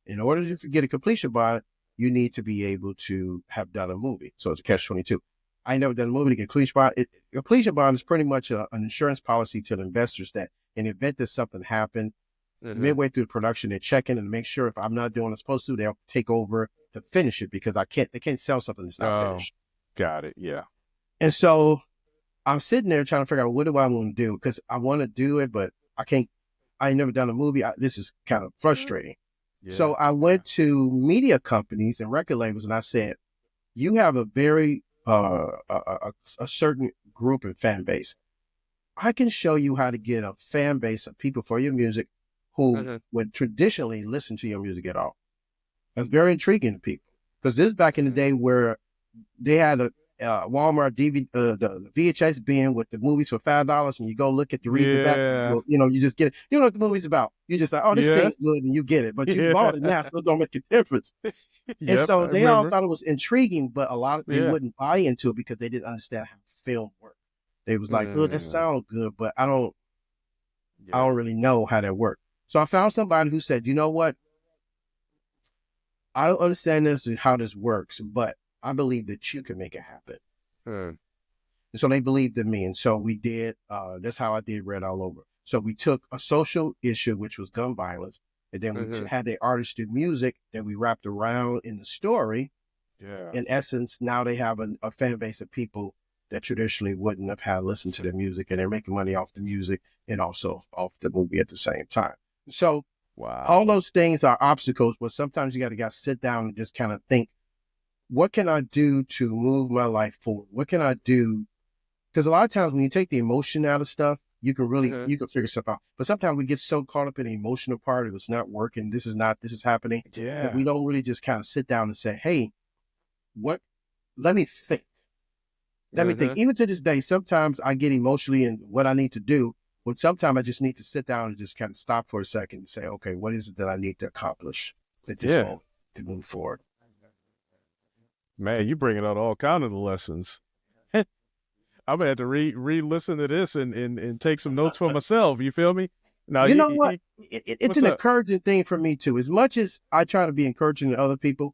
In order to get a completion bond, you need to be able to have done a movie. So it's a catch-22. I never done a movie to get a completion bond. A completion bond is pretty much an insurance policy to the investors that in the event that something happened, midway through the production, they're checking and make sure if I'm not doing what I'm supposed to, they'll take over to finish it because they can't sell something that's not finished. Got it. Yeah. And so I'm sitting there trying to figure out what do I want to do, because I want to do it, but I can't. I ain't never done a movie. This is kind of frustrating. Yeah. So I went to media companies and record labels, and I said, "You have a very a certain group and fan base. I can show you how to get a fan base of people for your music who would traditionally listen to your music at all." That's very intriguing to people, because this is back in the day where they had a Walmart DVD, the VHS bin with the movies for $5, and you go look at the read the back. Well, you just get it. You know what the movie's about. You just like, oh, this ain't good, and you get it. But you bought it now, so it don't make a difference. And so they all thought it was intriguing, but a lot of they wouldn't buy into it because they didn't understand how film worked. They was like, oh, that sounds good, but I don't really know how that worked. So I found somebody who said, you know what? I don't understand this and how this works, but I believe that you can make it happen. And so they believed in me. And so we did, that's how I did Red All Over. So we took a social issue, which was gun violence, and then we had the artist do music that we wrapped around in the story. Yeah. In essence, now they have a fan base of people that traditionally wouldn't have had listened to their music, and they're making money off the music and also off the movie at the same time. So all those things are obstacles, but sometimes you got to sit down and just kind of think, what can I do to move my life forward? What can I do? Because a lot of times when you take the emotion out of stuff, you can really, you can figure stuff out. But sometimes we get so caught up in the emotional part of it's not working. This is happening. Yeah. That we don't really just kind of sit down and say, hey, let me think. Let me think. Even to this day, sometimes I get emotionally in what I need to do, but sometimes I just need to sit down and just kind of stop for a second and say, okay, what is it that I need to accomplish at this moment to move forward? Man, you bringing out all kind of the lessons. I'm gonna have to re-listen to this and take some notes for myself. You feel me? Now, you know what? It's an encouraging thing for me too. As much as I try to be encouraging to other people,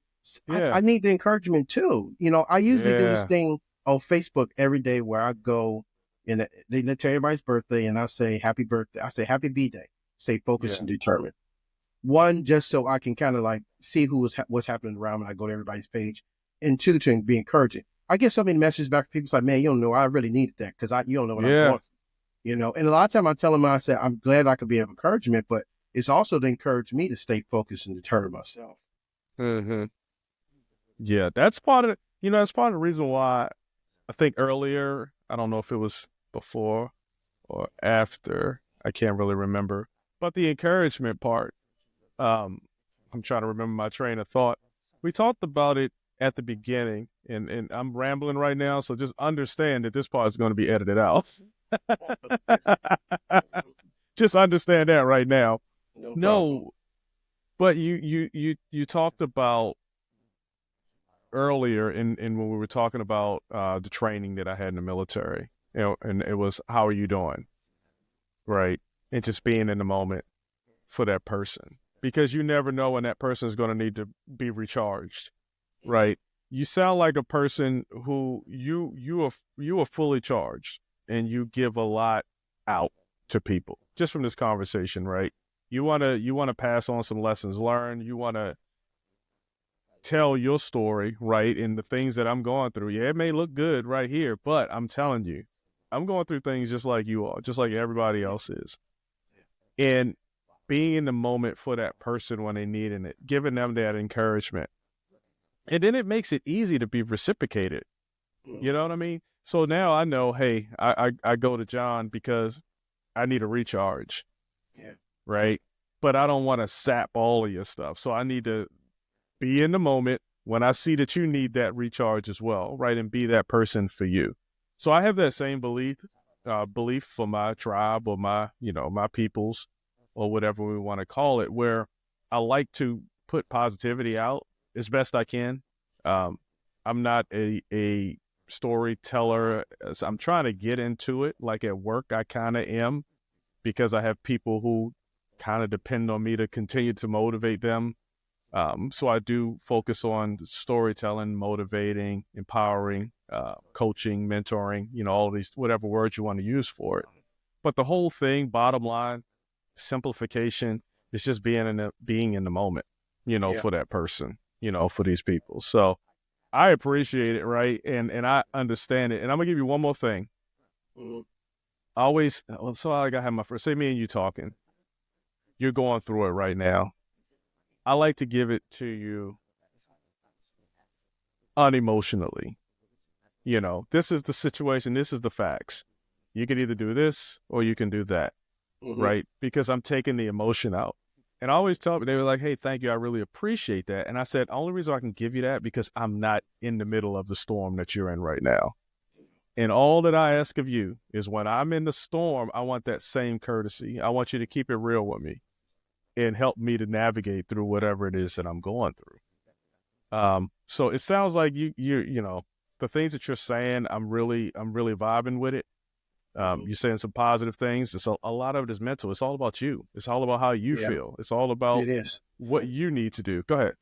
I need the encouragement too. I usually do this thing on Facebook every day where I go and they tell everybody's birthday and I say happy birthday. I say happy B-Day. Stay focused and determined. One, just so I can kind of like see what's happening around when I go to everybody's page. And two, to be encouraging. I get so many messages back from people like, man, you don't know, I really needed that because you don't know what I want. And a lot of time I tell them, I say, I'm glad I could be of encouragement, but it's also to encourage me to stay focused and determine myself. Yeah, that's part of the reason why I think earlier, I don't know if it was before or after. I can't really remember. But the encouragement part, I'm trying to remember my train of thought. We talked about it at the beginning, and I'm rambling right now, so just understand that this part is going to be edited out. Just understand that right now. No, but you talked about earlier in when we were talking about the training that I had in the military, and it was, how are you doing? Right. And just being in the moment for that person, because you never know when that person is going to need to be recharged. Right. You sound like a person who you are fully charged, and you give a lot out to people just from this conversation. Right. You want to pass on some lessons learned. You want to tell your story, right? And the things that I'm going through. Yeah, it may look good right here, but I'm telling you, I'm going through things just like you are, just like everybody else is. And being in the moment for that person when they needing it, giving them that encouragement. And then it makes it easy to be reciprocated. You know what I mean? So now I know, hey, I go to John because I need a recharge. Yeah. Right? But I don't want to sap all of your stuff. So I need to be in the moment when I see that you need that recharge as well, right? And be that person for you. So I have that same belief for my tribe or my peoples or whatever we want to call it, where I like to put positivity out as best I can. I'm not a storyteller. I'm trying to get into it. Like at work, I kind of am, because I have people who kind of depend on me to continue to motivate them. So I do focus on storytelling, motivating, empowering, coaching, mentoring, all of these, whatever words you want to use for it. But the whole thing, bottom line, simplification, is just being in the moment, for that person, for these people. So I appreciate it, right? And I understand it. And I'm gonna give you one more thing. Always, so I gotta have my first, say me and you talking. You're going through it right now. I like to give it to you unemotionally. This is the situation. This is the facts. You can either do this or you can do that, right? Because I'm taking the emotion out. And I always tell them, they were like, hey, thank you. I really appreciate that. And I said, only reason I can give you that because I'm not in the middle of the storm that you're in right now. And all that I ask of you is when I'm in the storm, I want that same courtesy. I want you to keep it real with me and help me to navigate through whatever it is that I'm going through. So it sounds like you the things that you're saying, I'm really vibing with it. You're saying some positive things. So a lot of it is mental. It's all about you. It's all about how you feel. It's all about what you need to do. Go ahead.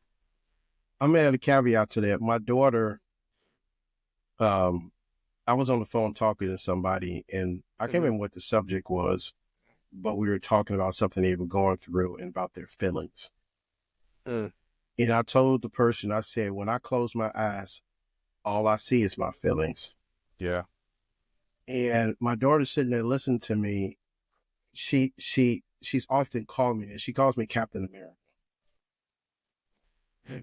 I'm gonna add a caveat to that. My daughter, I was on the phone talking to somebody, and I can't remember what the subject was, but we were talking about something they were going through and about their feelings. And I told the person, I said, when I close my eyes, all I see is my feelings. Yeah. And my daughter's sitting there listening to me. She's often called me, and she calls me Captain America,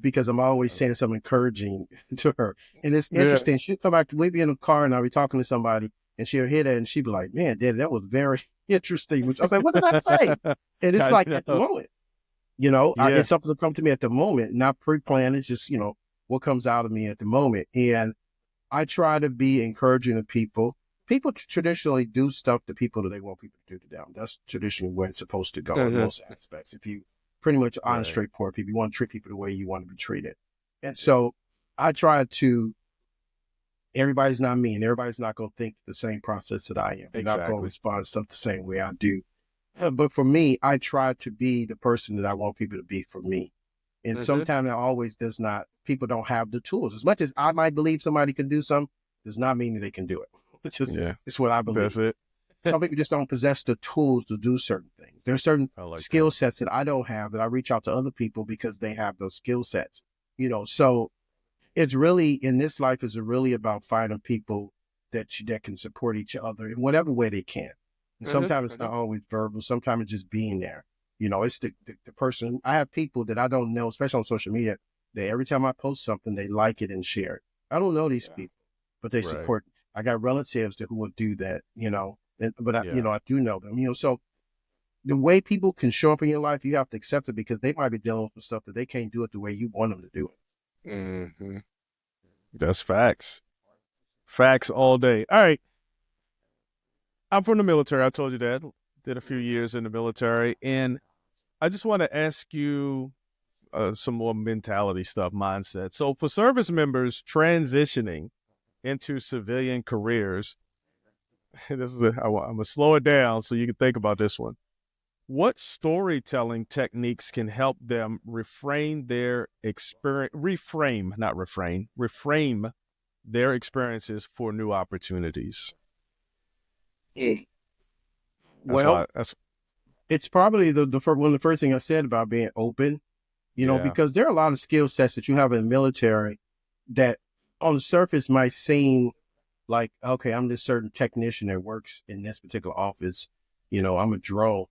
because I'm always saying something encouraging to her. And it's interesting. She'll come back, we'd be in the car and I'll be talking to somebody, and she'll hear that and she'd be like, man, Daddy, that was very interesting. I was like, what did I say? And it's like at the moment, it's something that come to me at the moment, not pre-planned. It's just, what comes out of me at the moment. And I try to be encouraging to people. People traditionally do stuff to people that they want people to do to them. That's traditionally where it's supposed to go in most aspects. If you pretty much honest, straightforward people, you want to treat people the way you want to be treated. And so I try to, everybody's not me, and everybody's not going to think the same process that I am. They're not going to respond to stuff the same way I do. But for me, I try to be the person that I want people to be for me. And sometimes it always does not, people don't have the tools. As much as I might believe somebody can do something, does not mean that they can do it. It's just, it's what I believe. That's it. Some people just don't possess the tools to do certain things. There's certain skill sets that I don't have that I reach out to other people because they have those skill sets. So it's really, in this life, is really about finding people that can support each other in whatever way they can. And sometimes it's not always verbal. Sometimes it's just being there. It's the person. I have people that I don't know, especially on social media, that every time I post something, they like it and share it. I don't know these people, but they support. I got relatives who would do that, but I do know them, so the way people can show up in your life, you have to accept it because they might be dealing with stuff that they can't do it the way you want them to do it. Mm-hmm. That's facts. Facts all day. All right. I'm from the military. I told you that. Did a few years in the military. And I just want to ask you some more mentality stuff, mindset. So for service members transitioning into civilian careers, I'm going to slow it down so you can think about this one. What storytelling techniques can help them reframe their reframe their experiences for new opportunities? Well, That's it's probably one of the first thing I said about being open, because there are a lot of skill sets that you have in the military that on the surface might seem like, okay, I'm this certain technician that works in this particular office. I'm a drone.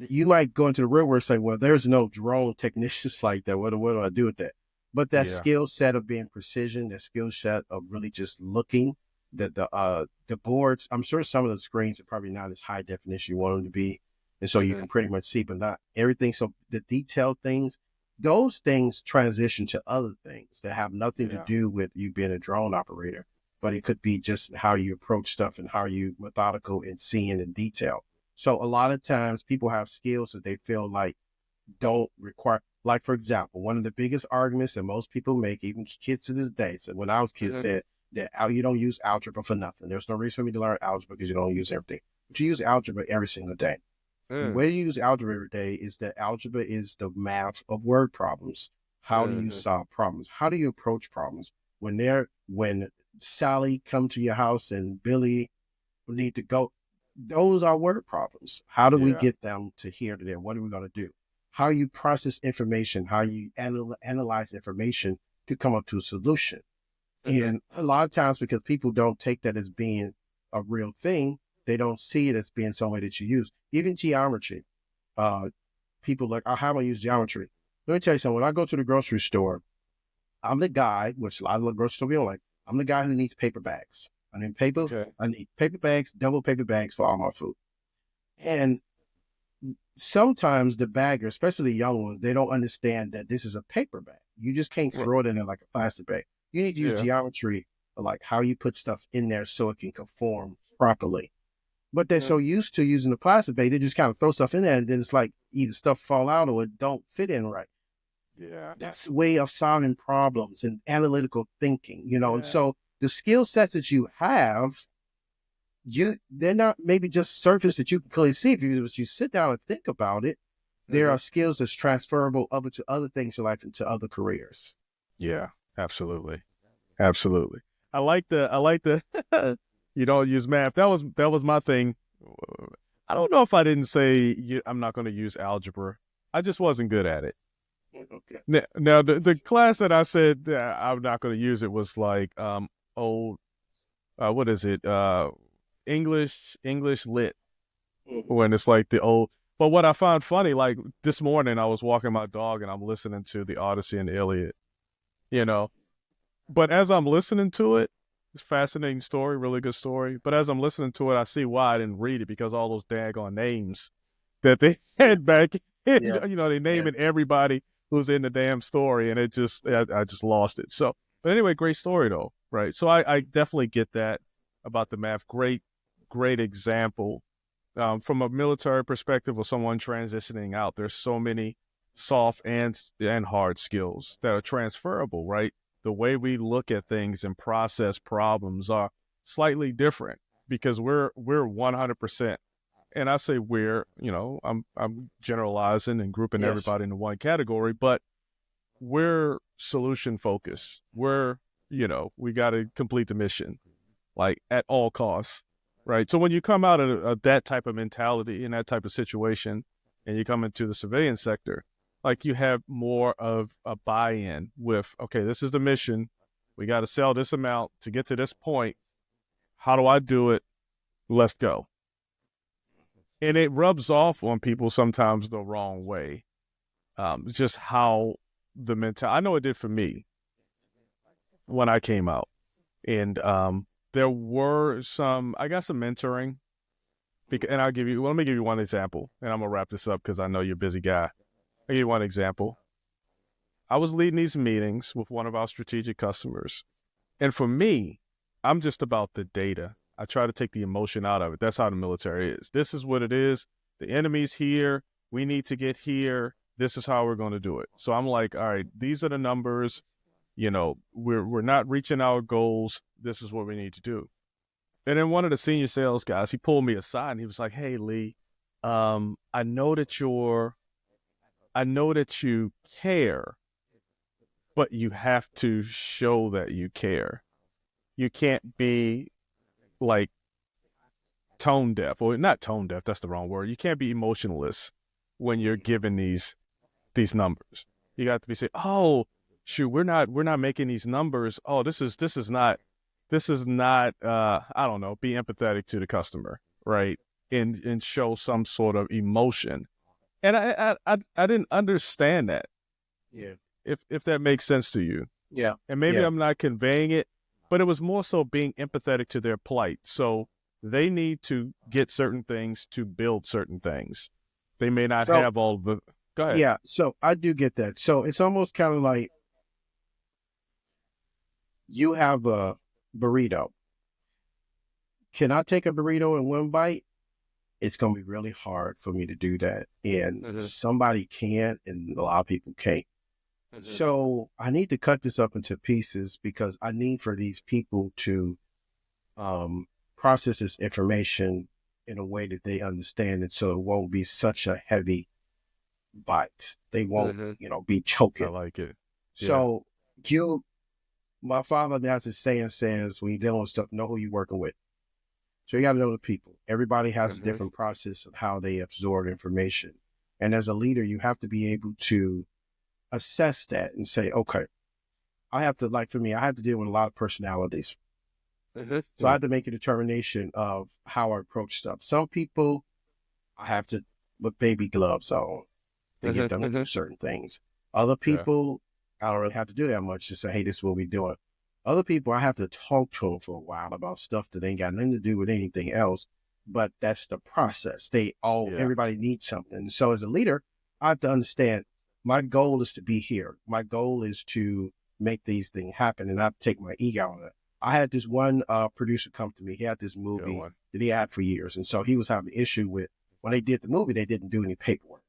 You might go into the real world and say, well, there's no drone technicians like that. What do I do with that? But that skill set of being precision, that skill set of really just looking, the boards, I'm sure some of the screens are probably not as high definition you want them to be. And so you can pretty much see, but not everything. So the detailed things, those things transition to other things that have nothing to do with you being a drone operator, but it could be just how you approach stuff and how you methodical in seeing in detail. So a lot of times people have skills that they feel like don't require, like, for example, one of the biggest arguments that most people make, even kids to this day, so when I was a kid, said that you don't use algebra for nothing. There's no reason for me to learn algebra because you don't use everything. But you use algebra every single day. The way you use algebra every day is that algebra is the math of word problems. How do you solve problems? How do you approach problems? When Sally come to your house and Billy need to go, those are word problems. How do we get them to here to there? What are we going to do? How you process information, how you analyze information to come up to a solution. And a lot of times, because people don't take that as being a real thing, they don't see it as being some way that you use. Even geometry. People like, oh, how do I use geometry? Let me tell you something. When I go to the grocery store, I'm the guy, which a lot of the grocery store people like, I'm the guy who needs paper bags. I need paper bags, double paper bags for all my food. And sometimes the bagger, especially the young ones, they don't understand that this is a paper bag. You just can't throw it in there like a plastic bag. You need to use geometry, like how you put stuff in there so it can conform properly. But they're so used to using the plastic bag, they just kind of throw stuff in there, and then it's like either stuff fall out or it don't fit in right. Yeah. That's a way of solving problems and analytical thinking, And so the skill sets that you have, they're not maybe just surface that you can clearly see. If you sit down and think about it, there are skills that's transferable over to other things in life and to other careers. Yeah, absolutely. Absolutely. I like the you don't use math. That was my thing. I don't know if I didn't say I'm not going to use algebra. I just wasn't good at it. Okay. Now the class that I said that I'm not going to use it was like old what is it? English lit. When it's like the old. But what I found funny, like this morning I was walking my dog and I'm listening to the Odyssey and Iliad, But as I'm listening to it, it's a fascinating story, really good story. But as I'm listening to it, I see why I didn't read it, because all those daggone names that they had back in, they naming everybody who's in the damn story, and I just lost it. So, but anyway, great story though, right? So I definitely get that about the math. Great example. From a military perspective or someone transitioning out, there's so many soft and hard skills that are transferable, right? The way we look at things and process problems are slightly different because we're 100%. And I say I'm generalizing and grouping everybody into one category, but we're solution focused. We're, we got to complete the mission, like at all costs, right? So when you come out of that type of mentality in that type of situation and you come into the civilian sector, like you have more of a buy-in with, okay, this is the mission. We got to sell this amount to get to this point. How do I do it? Let's go. And it rubs off on people sometimes the wrong way. Just how I know it did for me when I came out. And there were I got some mentoring, and let me give you one example, and I'm gonna wrap this up because I know you're a busy guy. I'll give you one example. I was leading these meetings with one of our strategic customers, and for me, I'm just about the data. I try to take the emotion out of it. That's how the military is. This is what it is. The enemy's here. We need to get here. This is how we're going to do it. So I'm like, all right, these are the numbers. You know, we're not reaching our goals. This is what we need to do. And then one of the senior sales guys, he pulled me aside and he was like, "Hey, Lee, I know that you care, but you have to show that you care. You can't be like tone deaf, or not tone deaf. That's the wrong word. You can't be emotionless when you're given these numbers. You got to be saying, oh, shoot, we're not making these numbers. Oh, this is not, I don't know, be empathetic to the customer, right? And show some sort of emotion. And I didn't understand that. Yeah. If that makes sense to you. Yeah. And maybe Yeah. I'm not conveying it, but it was more so being empathetic to their plight. So they need to get certain things to build certain things. They may not have all the. Go ahead. Yeah. So I do get that. So it's almost kind of like you have a burrito. Can I take a burrito in one bite? It's going to be really hard for me to do that. And somebody can, and a lot of people can't. So I need to cut this up into pieces because I need for these people to process this information in a way that they understand it, so it won't be such a heavy bite. They won't, be choking. I like it. So my father has this saying says, when you're dealing with stuff, know who you're working with. So you got to know the people. Everybody has a different process of how they absorb information. And as a leader, you have to be able to assess that and say, okay, I have to deal with a lot of personalities. So I have to make a determination of how I approach stuff. Some people, I have to put baby gloves on to get them to do certain things. Other people, I don't really have to do that much to say, hey, this is what we're doing. Other people, I have to talk to them for a while about stuff that ain't got nothing to do with anything else, but that's the process. Everybody needs something. So as a leader, I have to understand my goal is to be here. My goal is to make these things happen, and I have to take my ego on it. I had this one producer come to me. He had this movie that he had for years. And so he was having an issue with, when they did the movie, they didn't do any paperwork,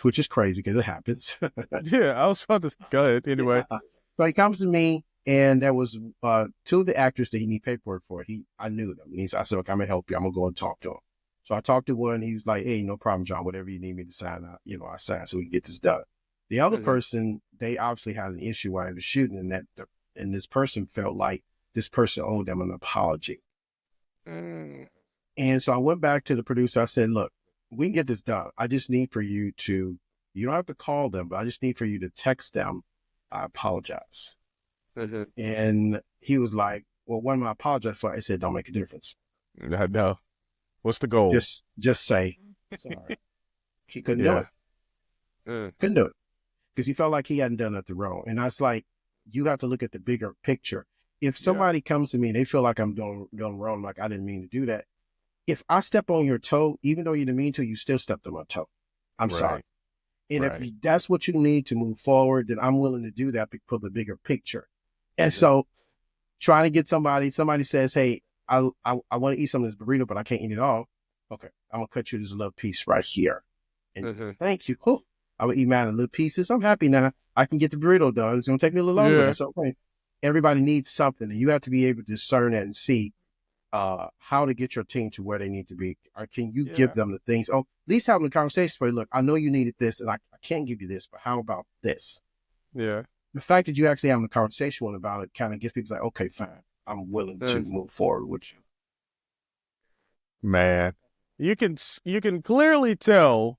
which is crazy because it happens. Yeah, I was about to go ahead anyway. Yeah. So he comes to me, and there was two of the actors that he need paperwork for. I knew them. And I said, look, I'm going to help you. I'm going to go and talk to him. So I talked to one. He was like, hey, no problem, John. Whatever you need me to sign, I sign so we can get this done. The other person, they obviously had an issue while they were shooting, and this person felt like this person owed them an apology. And so I went back to the producer. I said, look, we can get this done. I just need for you don't have to call them, but I just need for you to text them, I apologize. And he was like, well, what am I apologizing for? I said, don't make a difference. No. What's the goal? Just say, sorry. He couldn't do it. Couldn't do it. Because he felt like he hadn't done nothing wrong. And I was like, you have to look at the bigger picture. If somebody comes to me and they feel like I'm doing wrong, like I didn't mean to do that, if I step on your toe, even though you didn't mean to, you still stepped on my toe. I'm sorry. And if that's what you need to move forward, then I'm willing to do that for the bigger picture. And so trying to get somebody says, hey, I want to eat some of this burrito, but I can't eat it all. Okay, I'm going to cut you this little piece right here. And thank you. Cool. I will eat mine in little pieces. I'm happy now. I can get the burrito done. It's going to take me a little longer. That's okay. Everybody needs something, and you have to be able to discern that and see how to get your team to where they need to be. Or can you give them the things? Oh, at least having a conversation for you. Look, I know you needed this, and I can't give you this, but how about this? Yeah. The fact that you actually having a conversation with about it kind of gets people like, okay, fine. I'm willing to move forward with you. Man, you can clearly tell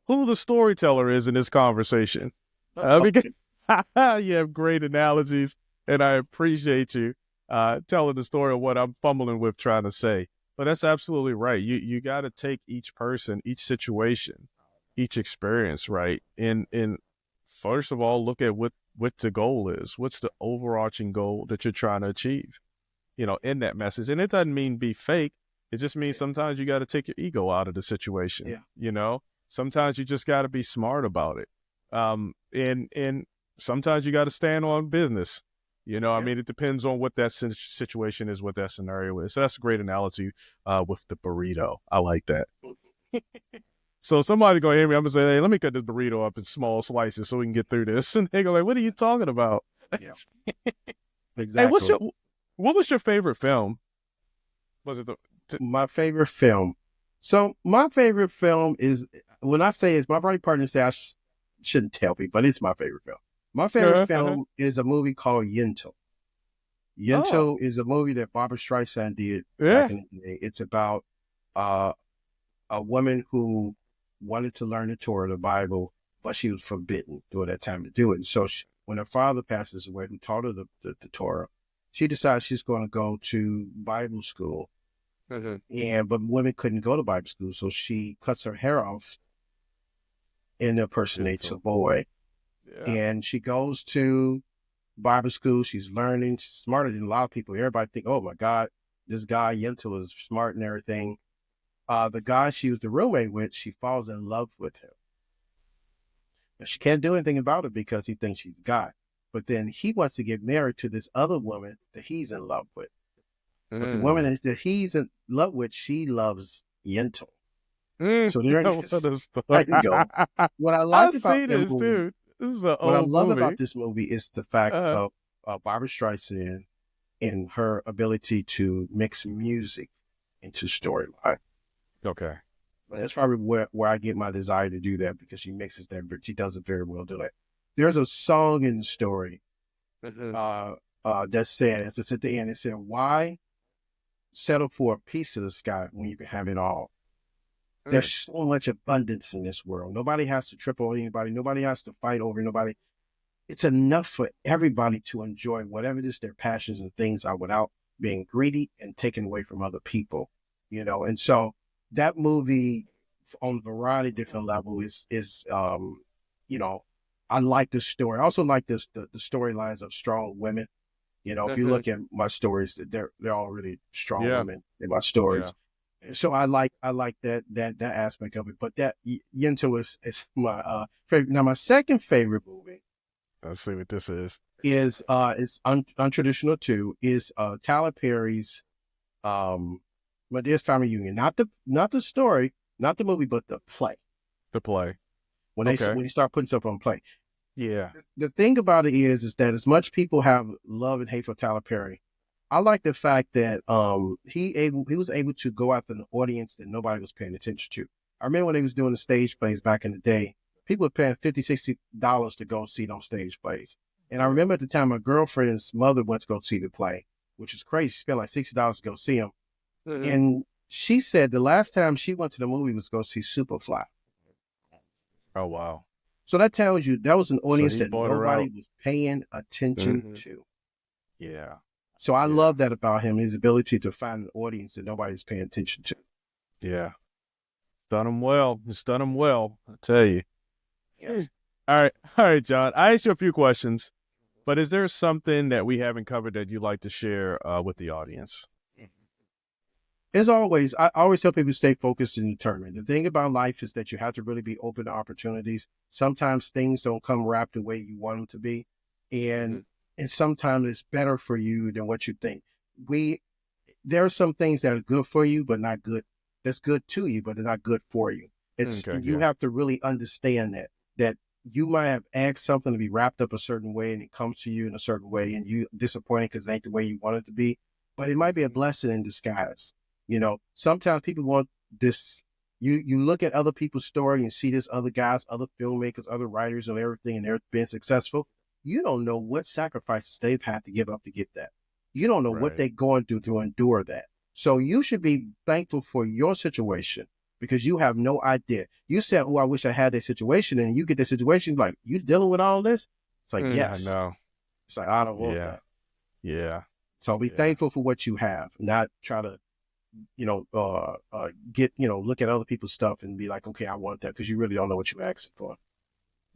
who the storyteller is in this conversation. Because you have great analogies, and I appreciate you telling the story of what I'm fumbling with trying to say. But that's absolutely right. You got to take each person, each situation, each experience, right? And first of all, look at what what the goal is. What's the overarching goal that you're trying to achieve, in that message. And it doesn't mean be fake. It just means sometimes you got to take your ego out of the situation. Yeah. Sometimes you just got to be smart about it. And sometimes you got to stand on business. I mean, it depends on what that situation is, what that scenario is. So that's a great analogy with the burrito. I like that. So somebody gonna hear me, I'm gonna say, hey, let me cut this burrito up in small slices so we can get through this. And they go like, what are you talking about? Yeah. Exactly. Hey, what was your favorite film? Was it my favorite film? So my favorite film is, when I say it's my writing partner say I shouldn't tell people, but it's my favorite film. My favorite film is a movie called Yentl. Yentl is a movie that Barbara Streisand did back in the day. It's about a woman who wanted to learn the Torah, the Bible, but she was forbidden during that time to do it. And so when her father passes away, who taught her the Torah, she decides she's going to go to Bible school. But women couldn't go to Bible school, so she cuts her hair off and impersonates a boy. Yeah. And she goes to Bible school. She's learning. She's smarter than a lot of people. Everybody think, oh my God, this guy Yentl is smart and everything. The guy she was the roommate with, she falls in love with him. But she can't do anything about it because he thinks she's a guy. But then he wants to get married to this other woman that he's in love with. But the woman that he's in love with, she loves Yentl. So there you go. What I like about this movie, dude. This is what I love about this movie is the fact of Barbara Streisand and her ability to mix music into storyline. Okay. That's probably where I get my desire to do that, because she mixes that, but she does it very well doing it. There's a song in the story that says, it's at the end, it said, why settle for a piece of the sky when you can have it all? There's so much abundance in this world. Nobody has to trip on anybody. Nobody has to fight over nobody. It's enough for everybody to enjoy whatever it is their passions and things are without being greedy and taken away from other people, And so that movie on a variety of different levels is I like the story. I also like the storylines of strong women. If you look at my stories, they're all really strong women in my stories. Yeah. So I like that aspect of it. But that Yentl is my favorite. Now my second favorite movie. Let's see what this is. Is untraditional too. Is Tyler Perry's My Dearest Family Reunion. Not the story, not the movie, but the play. The play. When you start putting stuff on play. Yeah. The thing about it is that as much people have love and hate for Tyler Perry, I like the fact that he was able to go after an audience that nobody was paying attention to. I remember when they was doing the stage plays back in the day, people were paying $50, $60 to go see those stage plays. And I remember at the time my girlfriend's mother went to go see the play, which is crazy. She spent like $60 to go see him. And she said the last time she went to the movie was to go see Superfly. Oh, wow. So that tells you that was an audience that nobody was paying attention to. Yeah. So I love that about him, his ability to find an audience that nobody's paying attention to. Yeah. Done him well. It's done him well, I tell you. Yes. All right, John. I asked you a few questions, but is there something that we haven't covered that you'd like to share with the audience? As always, I always tell people to stay focused and determined. The thing about life is that you have to really be open to opportunities. Sometimes things don't come wrapped the way you want them to be. And sometimes it's better for you than what you think. There are some things that are good for you, but not good. That's good to you, but they're not good for you. You have to really understand that you might have asked something to be wrapped up a certain way and it comes to you in a certain way and you disappointed because it ain't the way you want it to be, but it might be a blessing in disguise. Sometimes people want this. You look at other people's story and see this other guys, other filmmakers, other writers and everything, and they're being successful. You don't know what sacrifices they've had to give up to get that. You don't know what they're going through to endure that. So you should be thankful for your situation because you have no idea. You said, oh, I wish I had that situation. And you get the situation like, you dealing with all this? It's like, yes. I know. It's like, I don't want that. Yeah. So be thankful for what you have, not try to, look at other people's stuff and be like, okay, I want that, because you really don't know what you're asking for.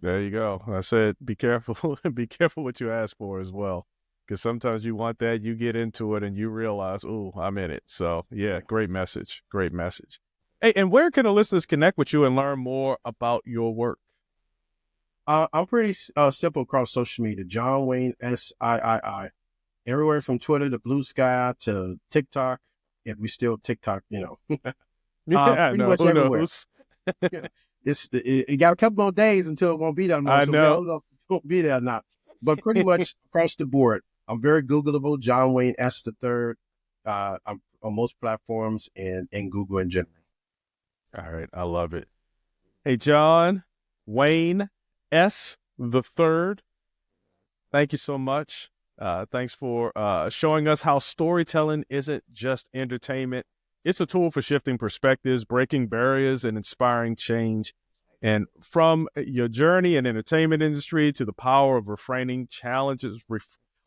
There you go. I said, be careful. Be careful what you ask for as well, because sometimes you want that, you get into it, and you realize, oh, I'm in it. So yeah, great message. Great message. Hey, and where can the listeners connect with you and learn more about your work? I'm pretty simple across social media. John Wayne SIII. Everywhere from Twitter to Blue Sky to TikTok. If we still TikTok, Yeah, I pretty know. much Who everywhere. knows? It got a couple more days until it won't be there more. I So know. I don't know if it won't be there or not. But pretty much across the board, I'm very Googleable. John Wayne S the third. I'm on most platforms and Google in general. All right, I love it. Hey, John Wayne S the third. Thank you so much. Thanks for showing us how storytelling isn't just entertainment. It's a tool for shifting perspectives, breaking barriers, and inspiring change. And from your journey in entertainment industry to the power of refraining challenges.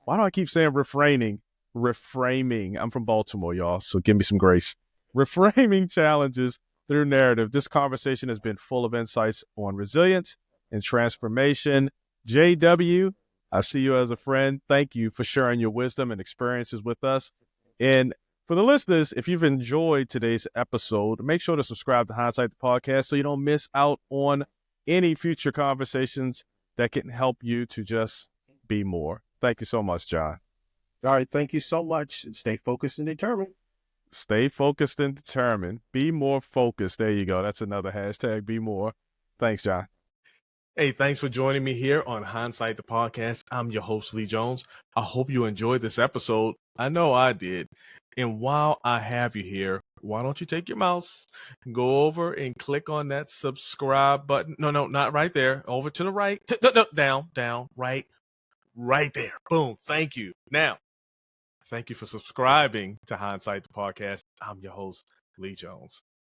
Why do I keep saying refraining? Reframing. I'm from Baltimore, y'all, so give me some grace. Reframing challenges through narrative. This conversation has been full of insights on resilience and transformation. JW, I see you as a friend. Thank you for sharing your wisdom and experiences with us. And for the listeners, if you've enjoyed today's episode, make sure to subscribe to Hindsight the Podcast so you don't miss out on any future conversations that can help you to just be more. Thank you so much, John. All right. Thank you so much. Stay focused and determined. Stay focused and determined. Be more focused. There you go. That's another hashtag. Be more. Thanks, John. Hey, thanks for joining me here on Hindsight the Podcast. I'm your host, Lee Jones. I hope you enjoyed this episode. I know I did. And while I have you here, why don't you take your mouse, go over and click on that subscribe button. No, not right there. Over to the right. No, down, right there. Boom. Thank you. Now, thank you for subscribing to Hindsight the Podcast. I'm your host, Lee Jones.